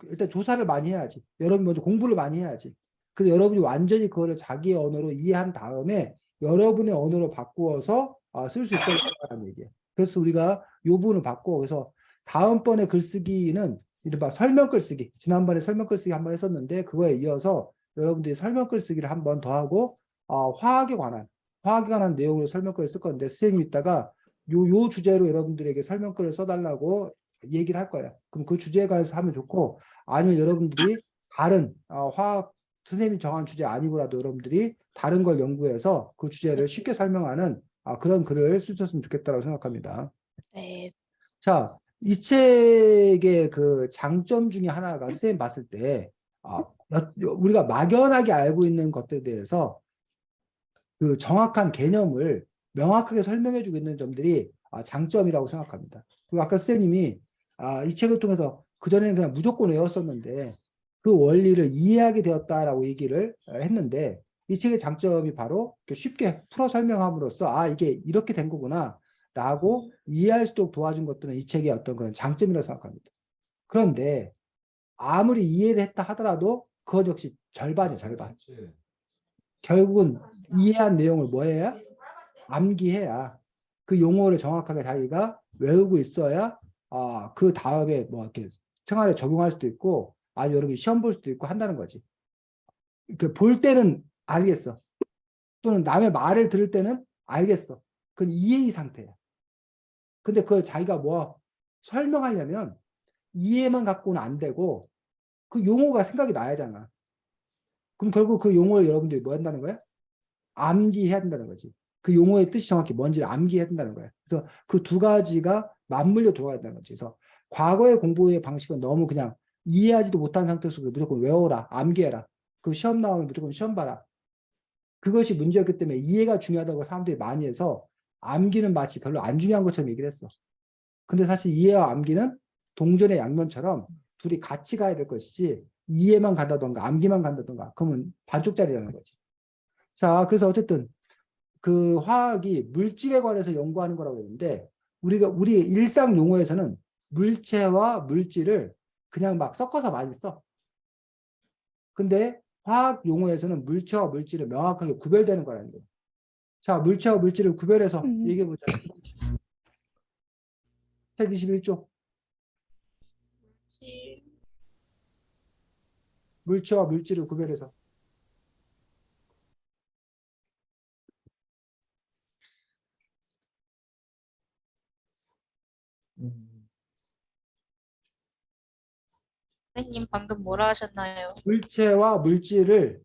일단 조사를 많이 해야지. 여러분이 먼저 공부를 많이 해야지. 그래서 여러분이 완전히 그거를 자기의 언어로 이해한 다음에 여러분의 언어로 바꾸어서 쓸 수 있어야 된다는 얘기예요. 그래서 우리가 요 부분을 바꾸어 그래서 다음번에 글쓰기는 이른바 설명 글쓰기 지난번에 설명 글쓰기 한번 했었는데 그거에 이어서 여러분들이 설명 글쓰기를 한 번 더 하고 화학에 관한 내용으로 설명글을 쓸 건데 선생님이 이따가 요 주제로 여러분들에게 설명글을 써달라고 얘기를 할 거예요. 그럼 그 주제에 관해서 하면 좋고 아니면 여러분들이 다른 화학 선생님이 정한 주제 아니고라도 여러분들이 다른 걸 연구해서 그 주제를 쉽게 설명하는 그런 글을 쓰셨으면 좋겠다고 생각합니다. 네. 자, 이 책의 그 장점 중에 하나가 선생님 봤을 때 우리가 막연하게 알고 있는 것들에 대해서 그 정확한 개념을 명확하게 설명해 주고 있는 점들이 장점이라고 생각합니다. 그리고 아까 선생님이 이 책을 통해서 그전에는 그냥 무조건 외웠었는데 그 원리를 이해하게 되었다라고 얘기를 했는데 이 책의 장점이 바로 쉽게 풀어 설명함으로써 이게 이렇게 된 거구나 라고 이해할 수 있도록 도와준 것들은 이 책의 어떤 그런 장점이라고 생각합니다. 그런데 아무리 이해를 했다 하더라도 그것 역시 절반이에요, 절반. 결국은 이해한 내용을 뭐 해야? 암기해야 그 용어를 정확하게 자기가 외우고 있어야 그 다음에 뭐 이렇게 생활에 적용할 수도 있고 아니면 여러분이 시험 볼 수도 있고 한다는 거지. 그 볼 때는 알겠어. 또는 남의 말을 들을 때는 알겠어. 그건 이해의 상태야. 근데 그걸 자기가 뭐 설명하려면 이해만 갖고는 안 되고 그 용어가 생각이 나야잖아. 그럼 결국 그 용어를 여러분들이 뭐 한다는 거야? 암기해야 된다는 거지. 그 용어의 뜻이 정확히 뭔지를 암기해야 된다는 거야. 그래서 그 두 가지가 맞물려 돌아가야 된다는 거지. 그래서 과거의 공부의 방식은 너무 그냥 이해하지도 못한 상태에서 무조건 외워라, 암기해라. 그 시험 나오면 무조건 시험 봐라. 그것이 문제였기 때문에 이해가 중요하다고 사람들이 많이 해서 암기는 마치 별로 안 중요한 것처럼 얘기를 했어. 근데 사실 이해와 암기는 동전의 양면처럼 둘이 같이 가야 될 것이지 이해만 간다던가 암기만 간다던가 그러면 반쪽짜리라는 거지. 자, 그래서 어쨌든 그 화학이 물질에 관해서 연구하는 거라고 했는데 우리 일상 용어에서는 물체와 물질을 그냥 막 섞어서 많이 써. 근데 화학 용어에서는 물체와 물질을 명확하게 구별되는 거라는 거예요. 자, 물체와 물질을 구별해서 얘기해 보자. 책 21조. 지- 물체와 물질을 구별해서. 음, 선생님 방금 뭐라 하셨나요? 물체와 물질을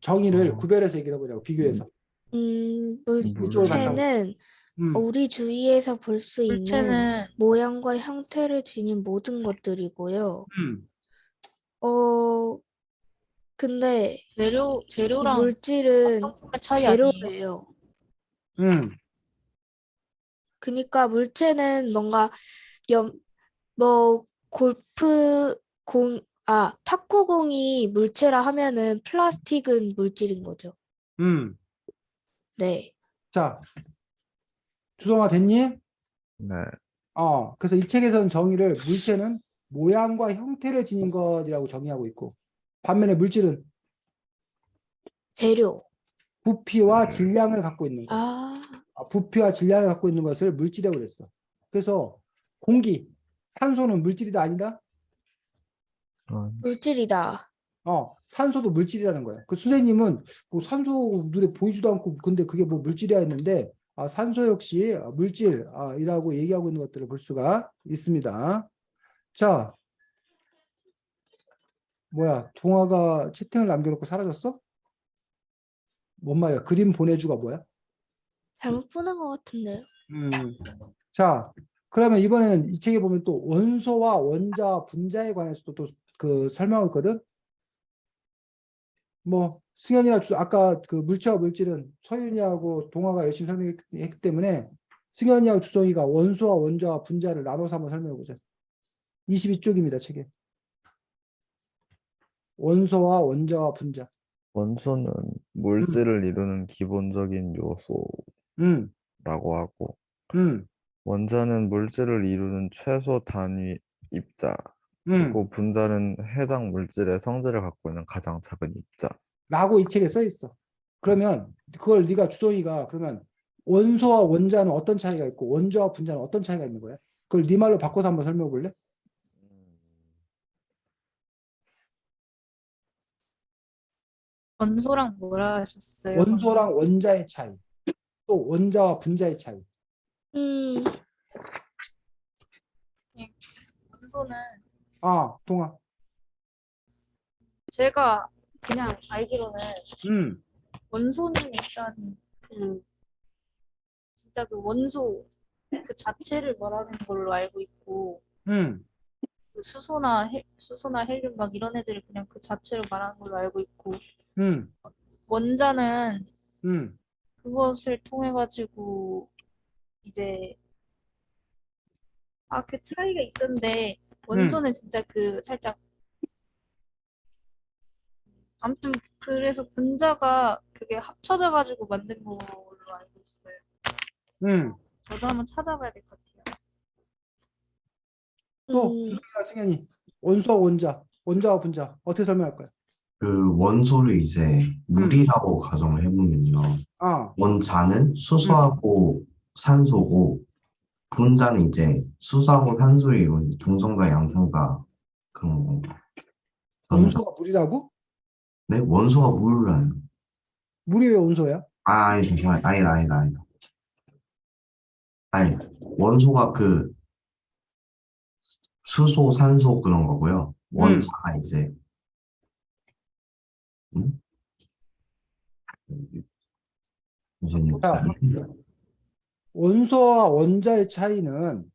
정의를 어, 구별해서 얘기해 보자고 비교해서. 이쪽을 바탕으로. 물체는 음, 우리 주위에서 볼 수 있는 물체는 모양과 형태를 지닌 모든 것들이고요. 음, 어, 근데 이 재료랑 물질은 완성품의 차이 아니에요? 재료래요. 음, 그러니까 물체는 뭔가 연, 뭐 탁구공이 물체라 하면은 플라스틱은 물질인 거죠. 음. 네. 자, 주성아 됐니? 네. 그래서 이 책에서는 정의를 물체는 모양과 형태를 지닌 것이라고 정의하고 있고, 반면에 물질은 재료. 부피와 질량을 갖고 있는 것. 아, 부피와 질량을 갖고 있는 것을 물질이라고 그랬어. 그래서 공기, 산소는 물질이다 아니다? 물질이다. 산소도 물질이라는 거야. 그 선생님은 뭐 산소 눈에 보이지도 않고 근데 그게 뭐 물질이야 했는데 산소 역시 물질이라고 얘기하고 있는 것들을 볼 수가 있습니다. 자, 뭐야? 동화가 채팅을 남겨놓고 사라졌어? 뭔 말이야? 그림 보내주가 뭐야? 잘못 보는 것 같은데요. 음. 자, 그러면 이번에는 이 책에 보면 또 원소와 원자, 분자에 관해서도 또 그 설명을 있거든. 뭐 승현이가 아까 그 물체와 물질은 서윤이하고 동화가 열심히 설명했기 때문에 승현이하고 주성이가 원소와 원자와 분자를 나눠서 한번 설명해 보자. 22쪽입니다, 책에. 원소와 원자와 분자. 원소는 음, 물질을 이루는 기본적인 요소라고 음, 하고, 음, 원자는 물질을 이루는 최소 단위 입자, 음. 그리고 분자는 해당 물질의 성질을 갖고 있는 가장 작은 입자. 라고 이 책에 써 있어. 그러면 그걸 네가 주성이가 그러면 원소와 원자는 어떤 차이가 있고 원자와 분자는 어떤 차이가 있는 거야? 그걸 네 말로 바꿔서 한번 설명해 볼래? 원소랑 뭐라 하셨어요, 방금? 원소랑 원자의 차이, 또 원자와 분자의 차이. 음, 예, 원소는 동아. 제가 그냥 알기로는 음, 원소는 일단 그 진짜 그 원소 그 자체를 말하는 걸로 알고 있고 음, 그 수소나 헬륨 막 이런 애들을 그냥 그 자체로 말하는 걸로 알고 있고 음, 원자는 음, 그것을 통해 가지고 이제 그 차이가 있었는데 음. 원소는 진짜 그 살짝 아무튼 그래서 분자가 그게 합쳐져 가지고 만든 걸로 알고 있어요. 음. 저도 한번 찾아봐야 될 것 같아요. 또 음, 주성이가 승현이 원소와 원자, 원자와 분자 어떻게 설명할까요? 그 원소를 이제 음, 물이라고 가정을 해보면요. 아, 원자는 음. 수소하고 산소고, 분자는 이제 수소하고 산소를 이룬 중성과 양성과 그런 거. 저는 원소가 물이라고? 네, 원소가 물이라요. 물이 왜 원소야? 아니, 잠시만. 아니다. 아니, 원소가 그 수소, 산소 그런 거고요. 음. 원자가 이제, 음? 잠시만요. 자, 원소와 원자의 차이는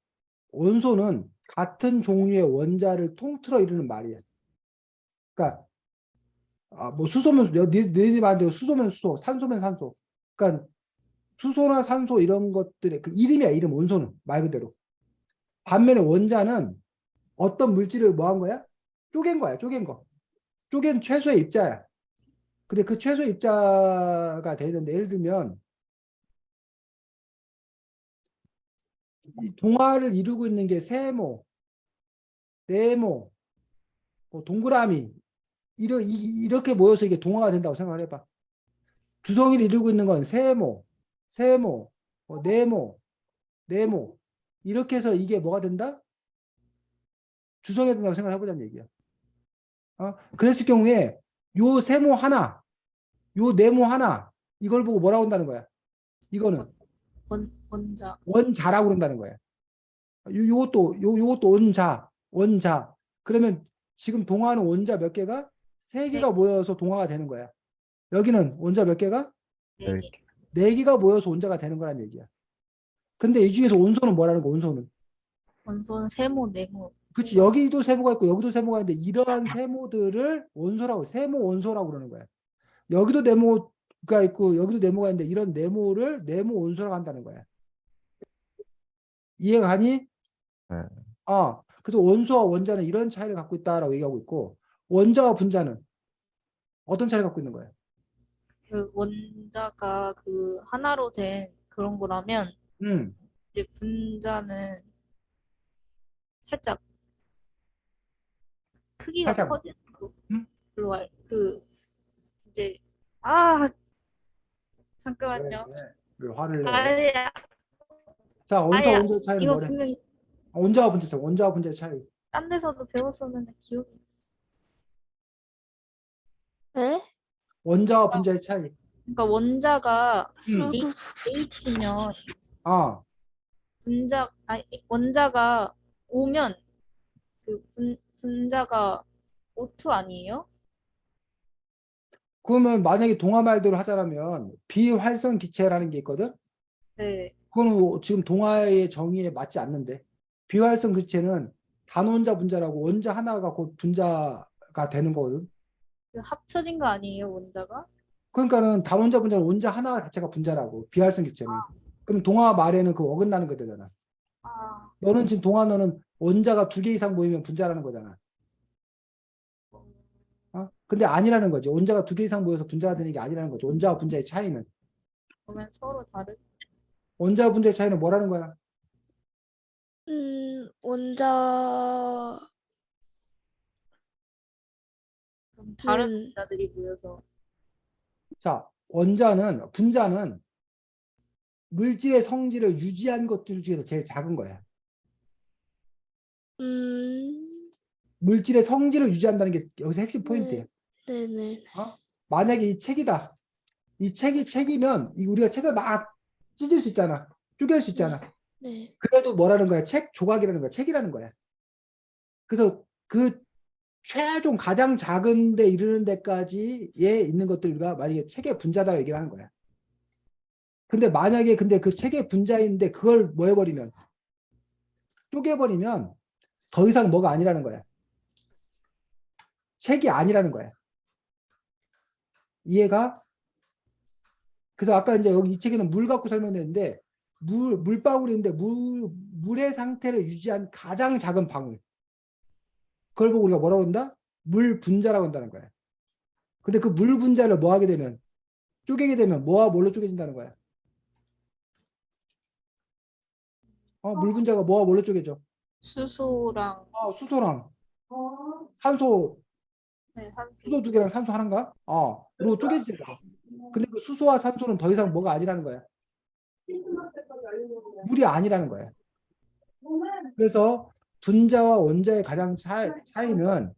원소는 같은 종류의 원자를 통틀어 이루는 말이야. 그러니까 뭐 수소면 네 말대로 수소면 수소, 산소면 산소. 그러니까 수소나 산소 이런 것들의 그 이름이야, 이름 원소는 말 그대로. 반면에 원자는 어떤 물질을 뭐 한 거야? 쪼갠 거야, 쪼갠 거. 쪼갠 최소의 입자야. 근데 그 최소의 입자가 되는데 예를 들면 이 동화를 이루고 있는 게 세모, 네모, 뭐 동그라미 이렇게 모여서 이게 동화가 된다고 생각을 해봐. 주성이를 이루고 있는 건 세모, 네모, 네모 이렇게 해서 이게 뭐가 된다? 주성이 된다고 생각을 해보자는 얘기야. 그랬을 경우에 요 세모 하나, 요 네모 하나 이걸 보고 뭐라고 한다는 거야? 이거는 원자. 원자라고 그런다는 거야. 요것도 원자. 그러면 지금 동화는 원자 몇 개가? 세 세 개가 모여서 동화가 되는 거야. 여기는 원자 몇 개가? 네 네. 개. 네 개가 모여서 원자가 되는 거란 얘기야. 근데 이 중에서 원소는 뭐라는 거, 원소는? 원소는 세모, 네모. 그치, 여기도 세모가 있고 여기도 세모가 있는데 이러한 세모들을 세모 원소라고 그러는 거야. 여기도 네모가 있고 여기도 네모가 있는데 이런 네모를 네모 원소라고 한다는 거야. 이해가 가니? 네. 그래서 원소와 원자는 이런 차이를 갖고 있다라고 얘기하고 있고 원자와 분자는 어떤 차이를 갖고 있는 거야? 그 원자가 그 하나로 된 그런 거라면 음, 이제 분자는 살짝 크기가 살짝 커지는 응? 걸로 이제 아 왜, 잠깐만요. 왜 화를 내? 아야 자, 원소와 아야 원소의 차이는 이거 뭐래? 분명히 원자와 분자 차이, 원자와 분자의 차이. 딴 데서도 배웠었는데 기억이 네? 원자와 분자의 차이. 그러니까 원자가 음. H면 아, 원자가 O면 분자가 O2 아니에요? 그러면 만약에 동화 말대로 하자면 비활성 기체라는 게 있거든? 네. 그거는 지금 동화의 정의에 맞지 않는데. 비활성 기체는 단원자 분자라고 원자 하나가 곧 분자가 되는 거거든. 그 합쳐진 거 아니에요, 원자가? 그러니까는 단원자 분자는 원자 하나 자체가 분자라고, 비활성 기체는. 그럼 동화 말에는 그 어긋나는 거잖아. 아, 너는 지금 동화 너는 원자가 2개 이상 모이면 분자라는 거잖아. 어? 근데 아니라는 거지. 원자가 2개 이상 모여서 분자가 되는 게 아니라는 거지. 원자와 분자의 차이는. 그러면 서로 다른 원자와 분자의 차이는 뭐라는 거야? 원자 그럼 다른 는 원자들이 모여서 자, 분자는 물질의 성질을 유지한 것들 중에서 제일 작은 거야. 물질의 성질을 유지한다는 게 여기서 핵심 포인트예요. 네네. 어? 만약에 이 책이다. 이 책이 책이면 우리가 책을 막 찢을 수 있잖아. 쪼갤 수 있잖아. 네. 그래도 뭐라는 거야? 책 조각이라는 거야. 책이라는 거야. 그래서 그 최종 가장 작은 데 이르는 데까지에 있는 것들 우리가 만약에 책의 분자다 얘기를 하는 거야. 근데 만약에 그 책의 분자인데 그걸 뭐 해버리면 쪼개버리면 더 이상 뭐가 아니라는 거야. 책이 아니라는 거야. 이해가? 그래서 아까 이제 여기 이 책에는 물 갖고 설명했는데 물방울인데 물의 상태를 유지한 가장 작은 방울. 그걸 보고 우리가 뭐라고 한다? 물 분자라고 한다는 거야. 근데 그 물 분자를 뭐 하게 되면 쪼개게 되면 뭐와 뭘로 쪼개진다는 거야? 물 분자가 뭐와 뭘로 쪼개져? 수소랑 수소랑 산소, 네, 산소. 수소 2개랑 산소 하나인가? 로 쪼개지잖아. 근데 그 수소와 산소는 더 이상 뭐가 아니라는 거야. 물이 아니라는 거야. 그래서 분자와 원자의 가장 차이는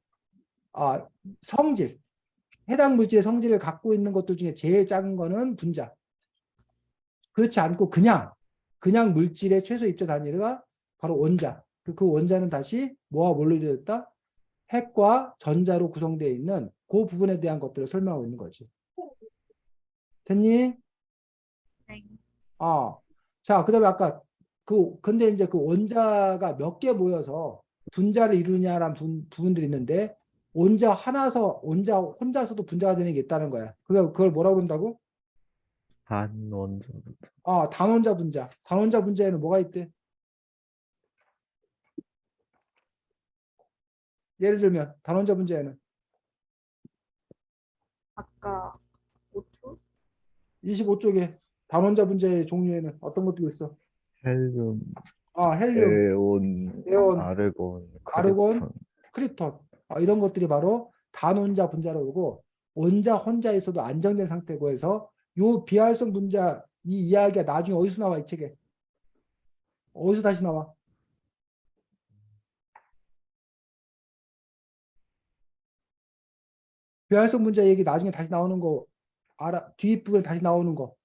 성질, 해당 물질의 성질을 갖고 있는 것들 중에 제일 작은 거는 분자. 그렇지 않고 그냥 물질의 최소 입자 단위가 바로 원자. 그 원자는 다시 뭐와 뭘로 이루어졌다? 핵과 전자로 구성되어 있는 그 부분에 대한 것들을 설명하고 있는 거지. 됐니? 네. 자, 그다음에 아까 근데 이제 그 원자가 몇 개 모여서 분자를 이루냐라는 부분들이 있는데 원자 혼자서도 분자가 되는 게 있다는 거야. 그걸 뭐라고 그런다고? 반원자. 단원자 분자. 단원자 분자에는 뭐가 있대? 예를 들면 단원자 분자에는 아까 O2? 25쪽에 단원자 분자의 종류에는 어떤 것들이 있어? 헬륨, 헬륨, 에온, 네온, 아르곤, 아르곤, 크립톤. 크립톤. 이런 것들이 바로 단원자 분자라고 그러고 원자 혼자 있어도 안정된 상태고 해서 요 비활성 분자 이 이야기가 나중에 어디서 나와 이 책에? 어디서 다시 나와? 비활성 분자 얘기 나중에 다시 나오는 거 알아? 뒷부분에 다시 나오는 거.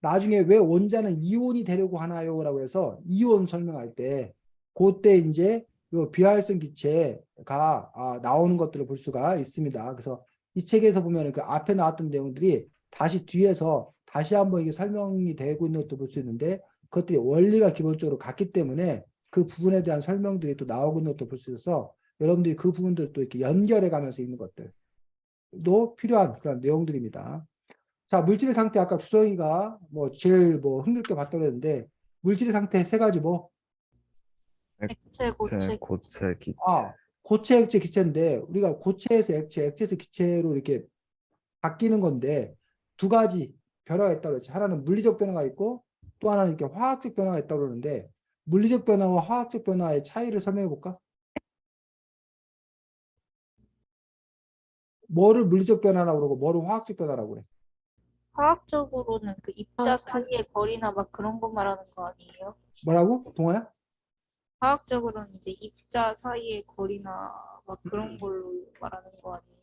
나중에 왜 원자는 이온이 되려고 하나요? 라고 해서 이온 설명할 때 그때 이제 요 비활성 기체가 나오는 것들을 볼 수가 있습니다. 그래서 이 책에서 보면 그 앞에 나왔던 내용들이 다시 뒤에서 다시 한번 이게 설명이 되고 있는 것도 볼 수 있는데 그것들이 원리가 기본적으로 같기 때문에 그 부분에 대한 설명들이 또 나오고 있는 것도 볼 수 있어서 여러분들이 그 부분들을 또 이렇게 연결해 가면서 있는 것들도 필요한 그런 내용들입니다. 자, 물질의 상태 아까 주성이가 제일 힘들게 봤다고 했는데 물질의 상태 세 가지 액체, 고체, 고체, 기체. 고체, 액체, 기체인데 우리가 고체에서 액체, 액체에서 기체로 이렇게 바뀌는 건데 두 가지 변화가 있다고 그랬지. 하나는 물리적 변화가 있고 또 하나는 이렇게 화학적 변화가 있다고 그러는데 물리적 변화와 화학적 변화의 차이를 설명해 볼까? 뭐를 물리적 변화라고 그러고 뭐를 화학적 변화라고 그래? 화학적으로는 그 입자 아, 사이의 거리나 막 그런 거 말하는 거 아니에요? 뭐라고? 동아야? 화학적으로는 이제 입자 사이의 거리나 막 그런 걸로 말하는 거 아니에요?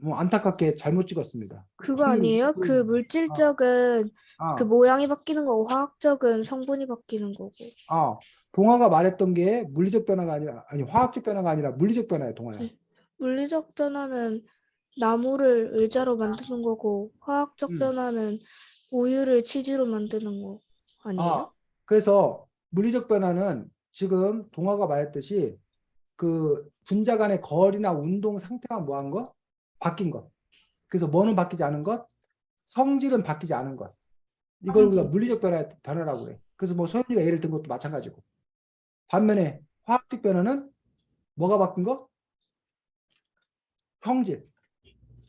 뭐 안타깝게 잘못 찍었습니다. 그거 아니에요? 그 물질적은 그 아, 모양이 바뀌는 거고 화학적은 성분이 바뀌는 거고. 동아가 말했던 게 물리적 변화가 아니라 아니 화학적 변화가 아니라 물리적 변화야, 동아야. 물리적 변화는 나무를 의자로 만드는 거고 화학적 음. 변화는 우유를 치즈로 만드는 거 아니에요? 그래서 물리적 변화는 지금 동아가 말했듯이 그 분자 간의 거리나 운동 상태가 뭐한 것? 바뀐 것. 그래서 뭐는 바뀌지 않은 것? 성질은 바뀌지 않은 것. 이걸 우리가 성질. 물리적 변화라고 그래. 그래서 뭐 소연이가 예를 든 것도 마찬가지고. 반면에 화학적 변화는 뭐가 바뀐 것? 성질.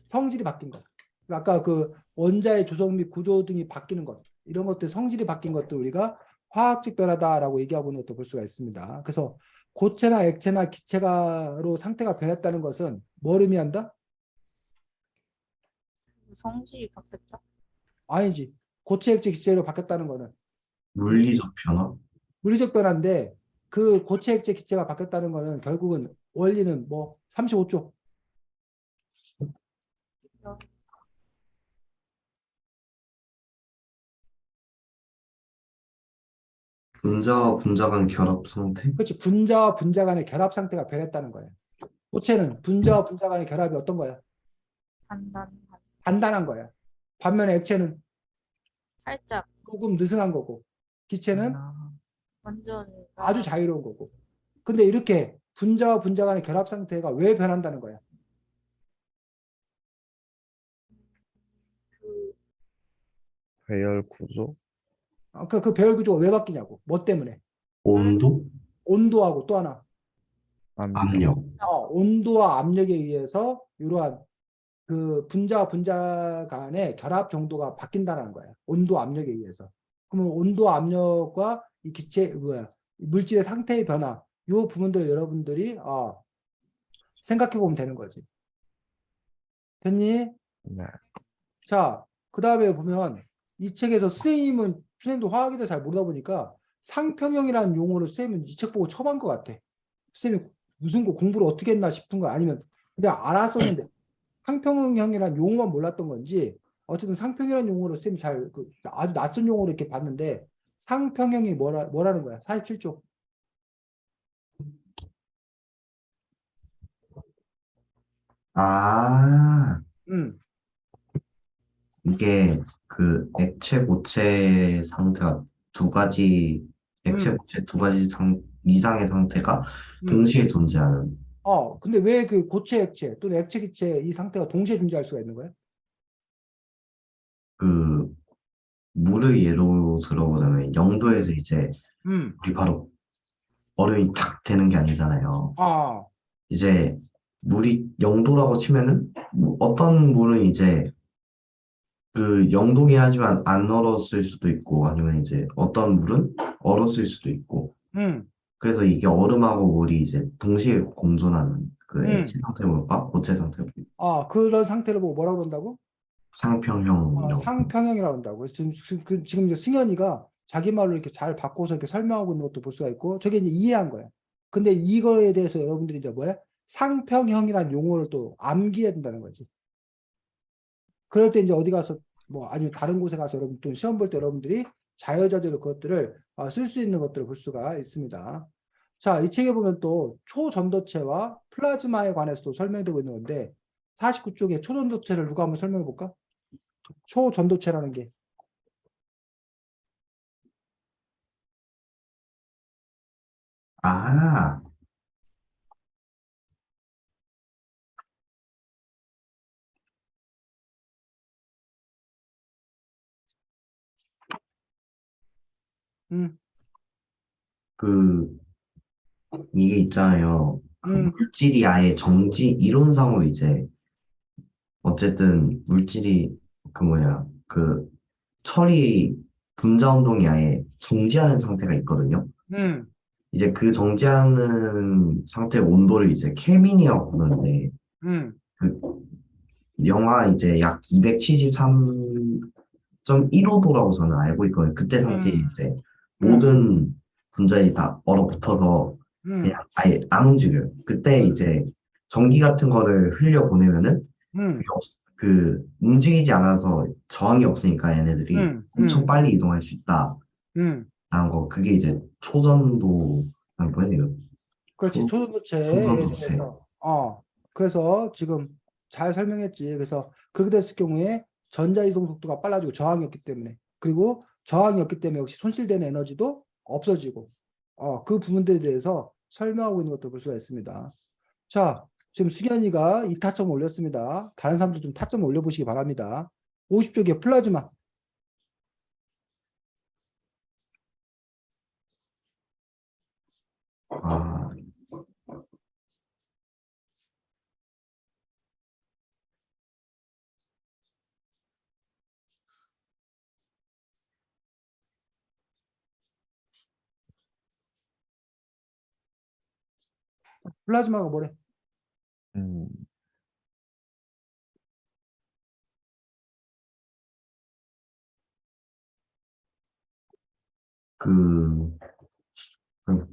성질이 바뀐 것. 아까 그 원자의 조성 및 구조 등이 바뀌는 것. 이런 것들 성질이 바뀐 것들 우리가 화학적 변화다라고 얘기하고 있는 것도 볼 수가 있습니다. 그래서 고체나 액체나 기체가로 상태가 변했다는 것은 뭘 의미한다? 성질이 바뀌었다? 아니지. 고체, 액체, 기체로 바뀌었다는 거는 물리적 변화? 물리적 변화인데 그 고체, 액체, 기체가 바뀌었다는 거는 결국은 원리는 뭐 35쪽. 분자와 분자 간 결합 상태? 그렇지. 분자와 분자 간의 결합 상태가 변했다는 거예요. 고체는 분자와 분자 간의 결합이 어떤 거야? 단단, 단단한 거야. 반면에 액체는 살짝, 조금 느슨한 거고 기체는 완전 아주 자유로운 거고. 근데 이렇게 분자와 분자 간의 결합 상태가 왜 변한다는 거야? 그 배열 구조? 그 배열 구조가 왜 바뀌냐고. 뭐 때문에? 온도? 온도하고 또 하나. 압력. 압력. 온도와 압력에 의해서 이러한 그 분자와 분자 간의 결합 정도가 바뀐다는 거야. 온도, 압력에 의해서. 그러면 온도, 압력과 이 기체 뭐야? 물질의 상태의 변화, 이 부분들을 여러분들이 생각해 보면 되는 거지. 됐니? 네. 자, 그 다음에 보면 이 책에서 선생님도 화학에 대해서 잘 모르다 보니까 상평형이라는 용어를 선생님은 이 책 보고 처음 한 것 같아. 선생님이 무슨 거 공부를 어떻게 했나 싶은 거 아니면 그냥 알았었는데 상평형이라는 용어만 몰랐던 건지 어쨌든 상평이라는 용어를 선생님이 아주 낯선 용어로 이렇게 봤는데 상평형이 뭐라는 거야? 47쪽. 아, 음, 이게 그 액체 고체 상태가 두 가지, 액체 음, 고체 두 가지 이상의 상태가 음. 동시에 존재하는 근데 왜 그 고체 액체 또는 액체 기체 이 상태가 동시에 존재할 수가 있는 거야? 그 물을 예로 들어보자면 0도에서 이제 음, 우리 바로 얼음이 탁 되는 게 아니잖아요. 아, 이제 물이 0도라고 치면은 어떤 물은 이제 그 영동이 하지만 안 얼었을 수도 있고 아니면 이제 어떤 물은 얼었을 수도 있고 음, 그래서 이게 얼음하고 물이 이제 동시에 공존하는 그 액체 음. 상태물과 고체 상태물 그런 상태를 보고 뭐라고 그런다고? 상평형이라고. 상평형이라고 한다고. 지금 이제 승현이가 자기 말로 이렇게 잘 바꿔서 이렇게 설명하고 있는 것도 볼 수가 있고, 저게 이제 이해한 거야. 근데 이거에 대해서 여러분들이 이제 뭐야? 상평형이라는 용어를 또 암기해야 된다는 거지. 그럴 때 이제 어디 가서 뭐 아니면 다른 곳에 가서 여러분 또 시험 볼 때 여러분들이 자유자재로 그것들을 쓸 수 있는 것들을 볼 수가 있습니다. 자, 이 책에 보면 또 초전도체와 플라즈마에 관해서 도 설명되고 있는 건데 49쪽에 초전도체를 누가 한번 설명해 볼까? 초전도체라는 게 아, 음, 그 이게 있잖아요. 그 음, 물질이 아예 정지 이론상으로 이제 어쨌든 물질이 그 뭐냐 그 철이 분자 운동이 아예 정지하는 상태가 있거든요. 음, 이제 그 정지하는 상태의 온도를 이제 켈빈이라고 부르는데 음, 그 영하 이제 약 273.15도라고 저는 알고 있거든요. 그때 상태에 음, 이제 음, 모든 분자들이 다 얼어붙어서 그냥 음, 아예 안 움직여요. 그때 이제 전기 같은 거를 흘려 보내면은 그게 음, 그 움직이지 않아서 저항이 없으니까 얘네들이 엄청 음, 빨리 이동할 수 있다라는 음. 거. 그게 이제 초전도 아니 뭐예요? 그렇지. 초 초전도체에 초전도체. 대해서, 그래서 지금 잘 설명했지. 그래서 그렇게 됐을 경우에 전자이동 속도가 빨라지고 저항이 없기 때문에, 그리고 저항이 없기 때문에 역시 손실되는 에너지도 없어지고, 그 부분들에 대해서 설명하고 있는 것도 볼 수가 있습니다. 자, 지금 수견이가 이 타점 올렸습니다. 다른 사람도 좀 타점 올려보시기 바랍니다. 50쪽에 플라즈마. 아, 플라즈마가 뭐래? 음, 그, 그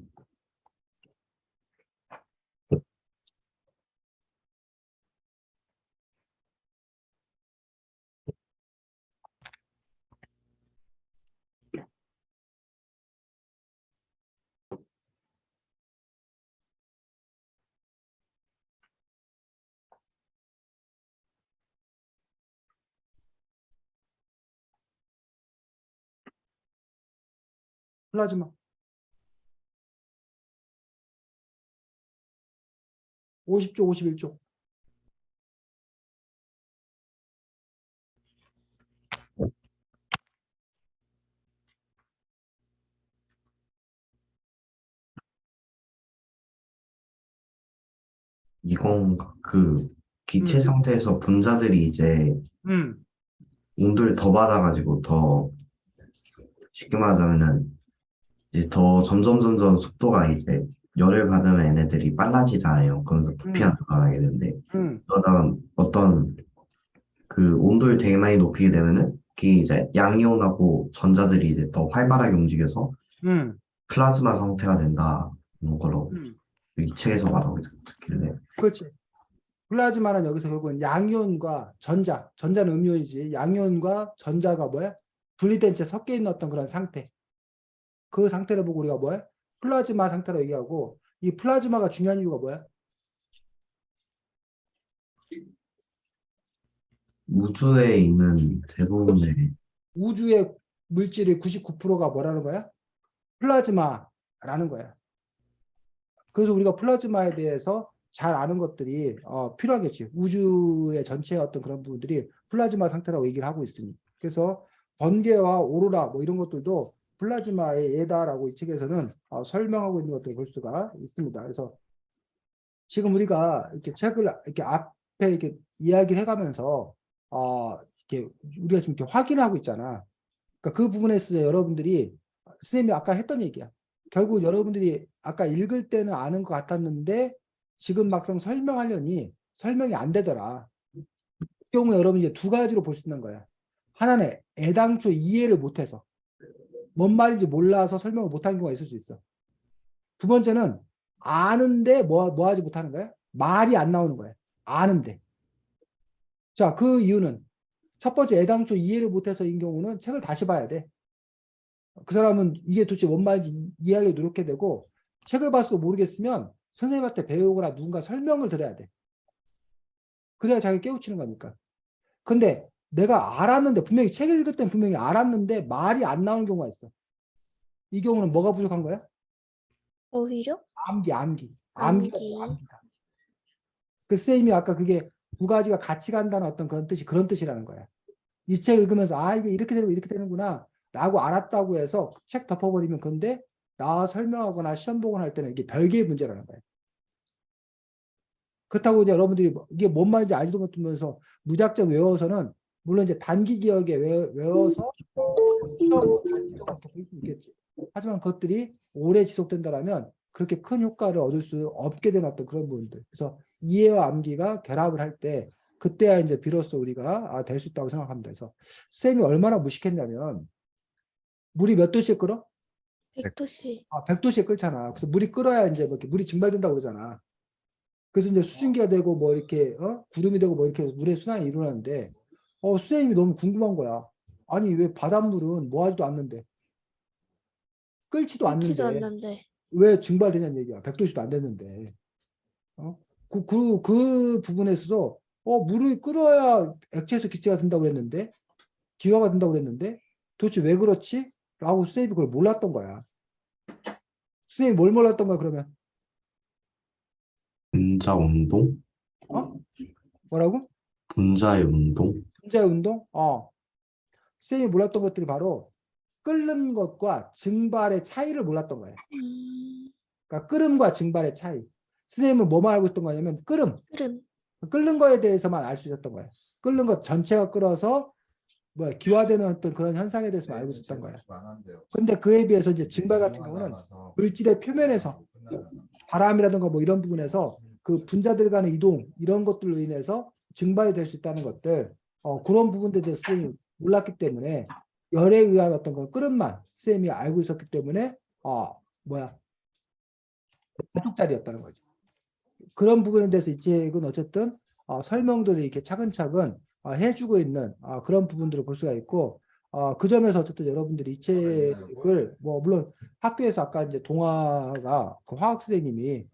플라즈마. 50쪽, 51쪽. 이건 그 기체 음, 상태에서 분자들이 이제 음, 온도를 더 받아가지고 더 쉽게 말하자면은 이제 더 점점 속도가 이제 열을 받으면 얘네들이 빨라지잖아요. 그러면서 부피가 음, 늘어나게 되는데 음, 그러다가 어떤 그 온도를 되게 많이 높이게 되면은 그게 이제 양이온하고 전자들이 이제 더 활발하게 움직여서 음, 플라즈마 상태가 된다는 걸로 음. 이 책에서 말하고 있길래 그렇지. 플라즈마는 여기서 결국은 양이온과 전자는 음이온이지. 양이온과 전자가 뭐야? 분리된 채 섞여 있는 어떤 그런 상태. 그 상태를 보고 우리가 뭐야? 플라즈마 상태로 얘기하고, 이 플라즈마가 중요한 이유가 뭐야? 우주에 있는 그렇지. 대부분의 우주의 물질의 99%가 뭐라는 거야? 플라즈마라는 거야. 그래서 우리가 플라즈마에 대해서 잘 아는 것들이 필요하겠지. 우주의 전체의 어떤 그런 부분들이 플라즈마 상태라고 얘기를 하고 있으니. 그래서 번개와 오로라 뭐 이런 것들도 플라즈마의 예다라고 이 책에서는 설명하고 있는 것들을 볼 수가 있습니다. 그래서 지금 우리가 이렇게 책을 이렇게 앞에 이렇게 이야기를 해가면서 이렇게 우리가 지금 이렇게 확인하고 있잖아. 그러니까 그 부분에 있어서 여러분들이 선생님이 아까 했던 얘기야. 결국 여러분들이 아까 읽을 때는 아는 것 같았는데 지금 막상 설명하려니 설명이 안 되더라. 그 경우에 여러분이 이제 두 가지로 볼 수 있는 거야. 하나는 애당초 이해를 못해서 뭔 말인지 몰라서 설명을 못하는 경우가 있을 수 있어. 두 번째는 아는데 뭐 하지 못하는 거야? 말이 안 나오는 거야. 아는데. 자, 그 이유는 첫 번째 애당초 이해를 못해서인 경우는 책을 다시 봐야 돼. 그 사람은 이게 도대체 뭔 말인지 이해하려고 노력해야 되고 책을 봐서도 모르겠으면 선생님한테 배우거나 누군가 설명을 들어야 돼. 그래야 자기 깨우치는 거니까. 근데 내가 알았는데 분명히 책을 읽을 땐 분명히 알았는데 말이 안 나오는 경우가 있어. 이 경우는 뭐가 부족한 거야? 오히려 암기가 암기. 암기다. 그 선생님이 아까 그게 두 가지가 같이 간다는 어떤 그런 뜻이라는 거야. 이 책 읽으면서 이게 이렇게 되고 이렇게 되는구나 라고 알았다고 해서 책 덮어버리면 근데 나 설명하거나 시험 보거나 할 때는 이게 별개의 문제라는 거예요. 그렇다고 이제 여러분들이 이게 뭔 말인지 알지도 못하면서 무작정 외워서는 물론 이제 단기 기억에 외워서 시험 단기적으로 볼수 있겠지. 하지만 그것들이 오래 지속된다라면 그렇게 큰 효과를 얻을 수 없게 된 어떤 그런 부분들. 그래서 이해와 암기가 결합을 할 때 그때야 이제 비로소 우리가 될 수 있다고 생각합니다. 그래서 쌤이 얼마나 무식했냐면 물이 몇 도씩 끓어? 100도씨. 100도씩 끓잖아. 그래서 물이 끓어야 이제 뭐 이렇게 물이 증발된다고 그러잖아. 그래서 이제 수증기가 되고 뭐 이렇게 구름이 되고 뭐 이렇게 물의 순환이 일어나는데 선생님이 너무 궁금한 거야. 아니 왜 바닷물은 뭐 하지도 않는데 끓지도 끓지도 않는데 않는데. 왜 증발되냐는 얘기야. 100도씨도 안 됐는데. 그 부분에 있어서 물을 끓어야 액체에서 기체가 된다고 그랬는데 기화가 된다고 그랬는데 도대체 왜 그렇지? 라고 선생님이 그걸 몰랐던 거야. 선생님이 뭘 몰랐던 거야 그러면? 분자 운동? 어? 뭐라고? 분자의 운동? 분자의 운동? 선생님이 몰랐던 것들이 바로 끓는 것과 증발의 차이를 몰랐던 거예요. 그러니까 끓음과 증발의 차이. 선생님은 뭐만 알고 있던 거냐면 끓음. 끓음. 끓는 거에 대해서만 알 수 있었던 거예요. 끓는 것 전체가 끓어서 기화되는 어떤 그런 현상에 대해서만 알고 있었던 거예요. 근데 그에 비해서 이제 증발 같은 경우는 물질의 표면에서 바람이라든가 뭐 이런 부분에서 그 분자들 간의 이동 이런 것들로 인해서 증발이 될 수 있다는 것들 그런 부분들에 대해서 선생님이 몰랐기 때문에 열에 의한 어떤 그 끓음만 선생님이 알고 있었기 때문에 반쪽짜리였다는 거죠. 그런 부분에 대해서 이 책은 어쨌든 설명들을 이렇게 차근차근 해주고 있는 그런 부분들을 볼 수가 있고 그 점에서 어쨌든 여러분들이 이 책을 뭐 물론 학교에서 아까 이제 동화가 그 화학 선생님이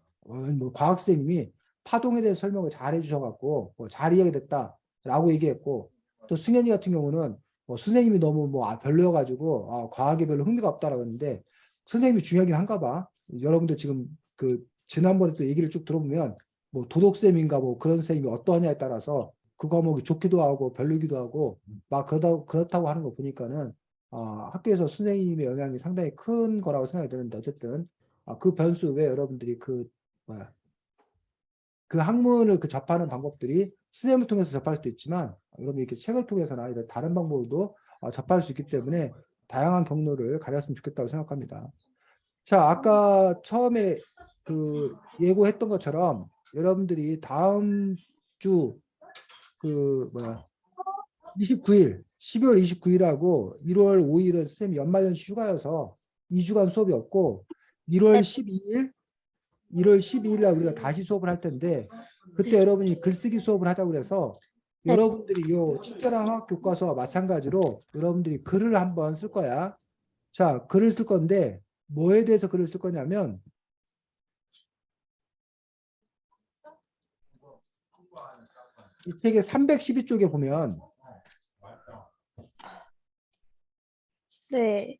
뭐 과학 선생님이 파동에 대해서 설명을 잘 해주셔갖고 잘 이해가 됐다라고 얘기했고 또 승현이 같은 경우는 선생님이 너무 별로여가지고 과학에 별로 흥미가 없다라고 했는데 선생님이 중요하긴 한가 봐. 여러분들 지금 그 지난번에 또 얘기를 쭉 들어보면 뭐 도덕쌤인가 뭐 그런 선생님이 어떠하냐에 따라서 그 과목이 좋기도 하고 별로기도 하고 막 그렇다고 하는 거 보니까는 학교에서 선생님의 영향이 상당히 큰 거라고 생각이 드는데 어쨌든 그 변수 외에 여러분들이 그 학문을 접하는 방법들이 선생님을 통해서 접할 수도 있지만 여러분 이렇게 책을 통해서나 이런 다른 방법으로도 접할 수 있기 때문에 다양한 경로를 가졌으면 좋겠다고 생각합니다. 자, 아까 처음에 그 예고했던 것처럼 여러분들이 다음 주 29일, 12월 29일하고 1월 5일은 선생님 연말연시 휴가여서 2주간 수업이 없고 1월 12일 날 우리가 다시 수업을 할 텐데 그때 여러분이 글쓰기 수업을 하자고 그래서 여러분들이 요 친절한 화학 교과서와 마찬가지로 여러분들이 글을 한번 쓸 거야. 자, 글을 쓸 건데 뭐에 대해서 글을 쓸 거냐면 이 책의 312쪽에 보면 네.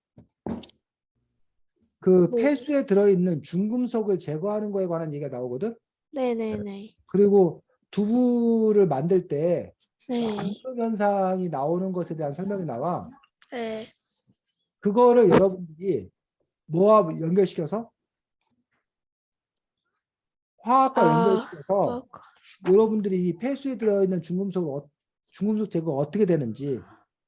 그 네. 폐수에 들어있는 중금속을 제거하는 거에 관한 얘기가 나오거든. 네네네. 그리고 두부를 만들 때 네. 암흑 현상이 나오는 것에 대한 설명이 나와. 네. 그거를 여러분들이 뭐와 연결시켜서 화학과 연결시켜서 여러분들이 이 폐수에 들어있는 중금속 제거가 어떻게 되는지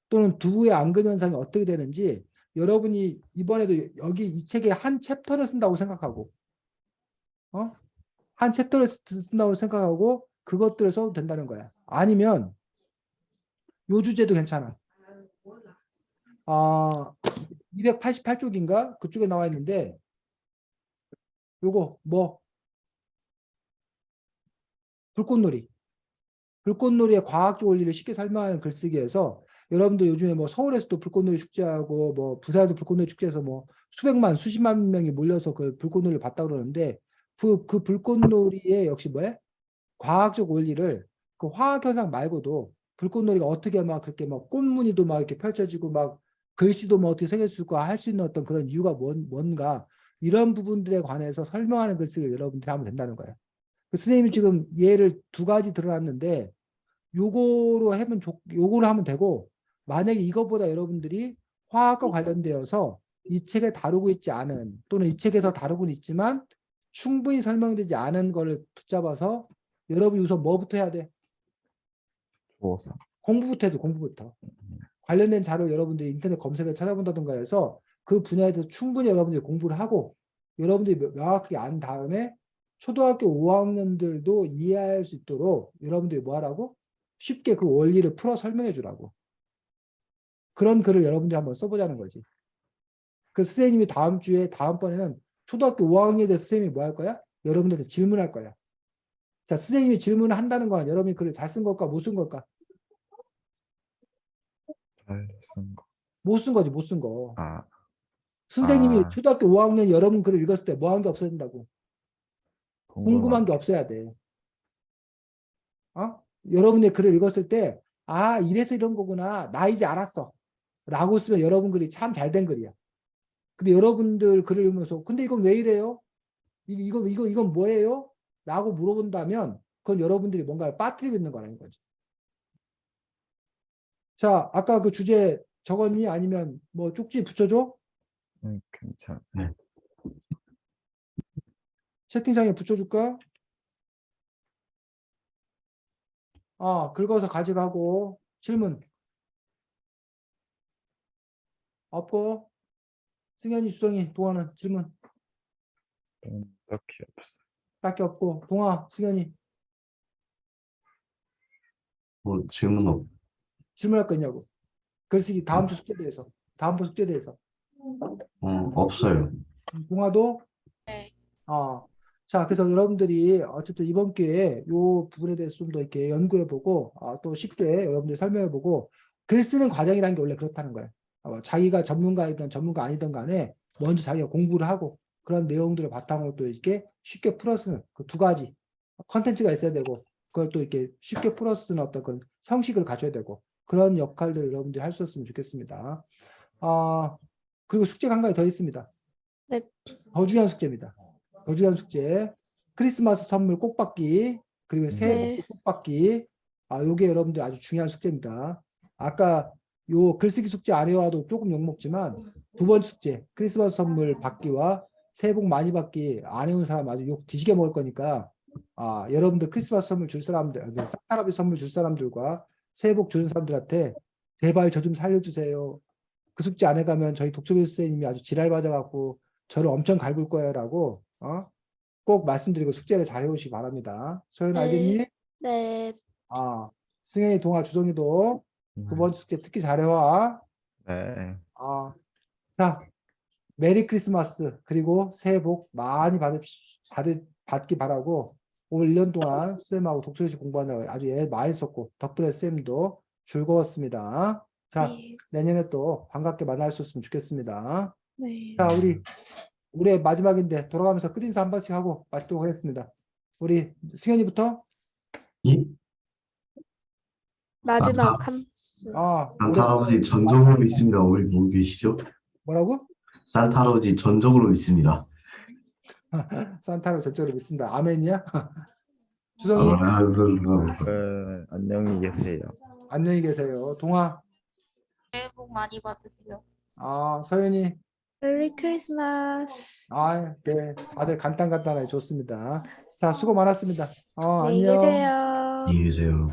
또는 두부의 앙금 현상이 어떻게 되는지 여러분이 이번에도 여기 이 책에 한 챕터를 쓴다고 생각하고 한 챕터를 쓴다고 생각하고 그것들을 써도 된다는 거야. 아니면 요 주제도 괜찮아. 288쪽인가 그쪽에 나와 있는데 요거 불꽃놀이의 과학적 원리를 쉽게 설명하는 글쓰기에서 여러분들 요즘에 뭐 서울에서도 불꽃놀이 축제하고 뭐 부산에도 불꽃놀이 축제에서 뭐 수백만 수십만 명이 몰려서 그 불꽃놀이를 봤다 그러는데 그 불꽃놀이에 역시 과학적 원리를 그 화학 현상 말고도 불꽃놀이가 어떻게 막 그렇게 막 꽃무늬도 막 이렇게 펼쳐지고 막 글씨도 뭐 어떻게 새길 수 있고 할 수 있는 어떤 그런 이유가 뭔가 이런 부분들에 관해서 설명하는 글쓰기를 여러분들이 하면 된다는 거예요. 선생님이 지금 예를 두 가지 들어놨는데 요거로 하면 되고 만약에 이것보다 여러분들이 화학과 관련되어서 이 책에 다루고 있지 않은 또는 이 책에서 다루고 있지만 충분히 설명되지 않은 거를 붙잡아서 여러분이 우선 뭐부터 해야 돼? 조사. 공부부터 해도 공부부터. 관련된 자료 여러분들이 인터넷 검색에 찾아본다든가 해서 그 분야에 대해서 충분히 여러분들이 공부를 하고 여러분들이 명확하게 안 다음에 초등학교 5학년들도 이해할 수 있도록 여러분들이 뭐 하라고? 쉽게 그 원리를 풀어 설명해 주라고. 그런 글을 여러분들이 한번 써보자는 거지. 그 선생님이 다음번에는 초등학교 5학년에 대해서 선생님이 뭐 할 거야? 여러분들한테 질문할 거야. 자, 선생님이 질문을 한다는 건 여러분이 글을 잘 쓴 걸까? 못 쓴 걸까? 잘 쓴 거. 못 쓴 거지, 못 쓴 거. 아, 선생님이 아, 초등학교 5학년 여러분 글을 읽었을 때 뭐 한 게 없어야 된다고? 궁금한 게 없어야 돼. 어? 여러분의 글을 읽었을 때, 아, 이래서 이런 거구나. 나 이제 알았어. 라고 쓰면 여러분 글이 참 잘 된 글이야. 근데 여러분들 글을 읽으면서, 근데 이건 왜 이래요? 이건 뭐예요? 라고 물어본다면, 그건 여러분들이 뭔가를 빠뜨리고 있는 거라는 거지. 자, 아까 그 주제 적었니? 아니면 뭐 쪽지 붙여줘? 괜찮아. 채팅창에 붙여줄까? 긁어서 가져가고, 질문. 없고, 승현이, 수성이, 동아는 질문 딱히 없어. 딱히 없고, 동아, 승현이 뭐 질문 질문할 거 있냐고. 글쓰기 다음 주 숙제에 대해서. 다음 주 숙제에 대해서. 없어요. 동아도? 네. 자, 그래서 여러분들이 어쨌든 이번 기회에 이 부분에 대해서 좀 더 이렇게 연구해보고, 또 쉽게 여러분들이 설명해보고, 글 쓰는 과정이라는 게 원래 그렇다는 거예요. 자기가 전문가이든 전문가 아니든 간에 먼저 자기가 공부를 하고 그런 내용들을 바탕으로 또 이렇게 쉽게 풀어쓰는 그 두 가지 컨텐츠가 있어야 되고, 그걸 또 이렇게 쉽게 풀어쓰는 어떤 그런 형식을 가져야 되고, 그런 역할들을 여러분들이 할 수 있으면 좋겠습니다. 그리고 숙제가 한 가지 더 있습니다. 네. 더 중요한 숙제입니다. 더 중요한 숙제. 크리스마스 선물 꼭 받기, 그리고 새해 네. 복 꼭 받기. 요게 여러분들 아주 중요한 숙제입니다. 아까 요 글쓰기 숙제 안 해와도 조금 욕먹지만 두 번째 숙제, 크리스마스 선물 받기와 새해 복 많이 받기 안 해온 사람 아주 욕 뒤지게 먹을 거니까, 여러분들 크리스마스 선물 줄 사람들, 산타할아버지 선물 줄 사람들과 새해 복 주는 사람들한테 제발 저 좀 살려주세요. 그 숙제 안 해가면 저희 독서교수 선생님이 아주 지랄 맞아갖고 저를 엄청 갈굴 거야라고 꼭 말씀드리고 숙제를 잘 해오시기 바랍니다. 소연 알겠니? 네. 승현이, 동아, 주성이도 두 번째 숙제 특히 잘 해와. 네. 자, 메리 크리스마스 그리고 새해 복 많이 받기 바라고, 올 1년 동안 쌤하고 독서교실 공부하느라 아주 애 많이 썼고 덕분에 쌤도 즐거웠습니다. 자, 네. 내년에 또 반갑게 만날 수 있으면 좋겠습니다. 네. 자, 우리 올해 마지막인데 돌아가면서 끝인사 한 번씩 하고 마치도록 하겠습니다. 우리 승현이부터. 예? 마지막 한 산타 할아버지 전적으로 믿습니다. 우리 보고 계시죠? 뭐라고? 산타 할아버지 전적으로 믿습니다. 산타를 전적으로 믿습니다. 아멘이야? 주성이 안녕히 계세요. 안녕히 계세요. 동아, 새해 복 많이 받으세요. 서연이, 메리 크리스마스. 네, 다들 간단하게 좋습니다. 자, 수고 많았습니다. 안녕히 안녕. 계세요. 안녕히 계세요.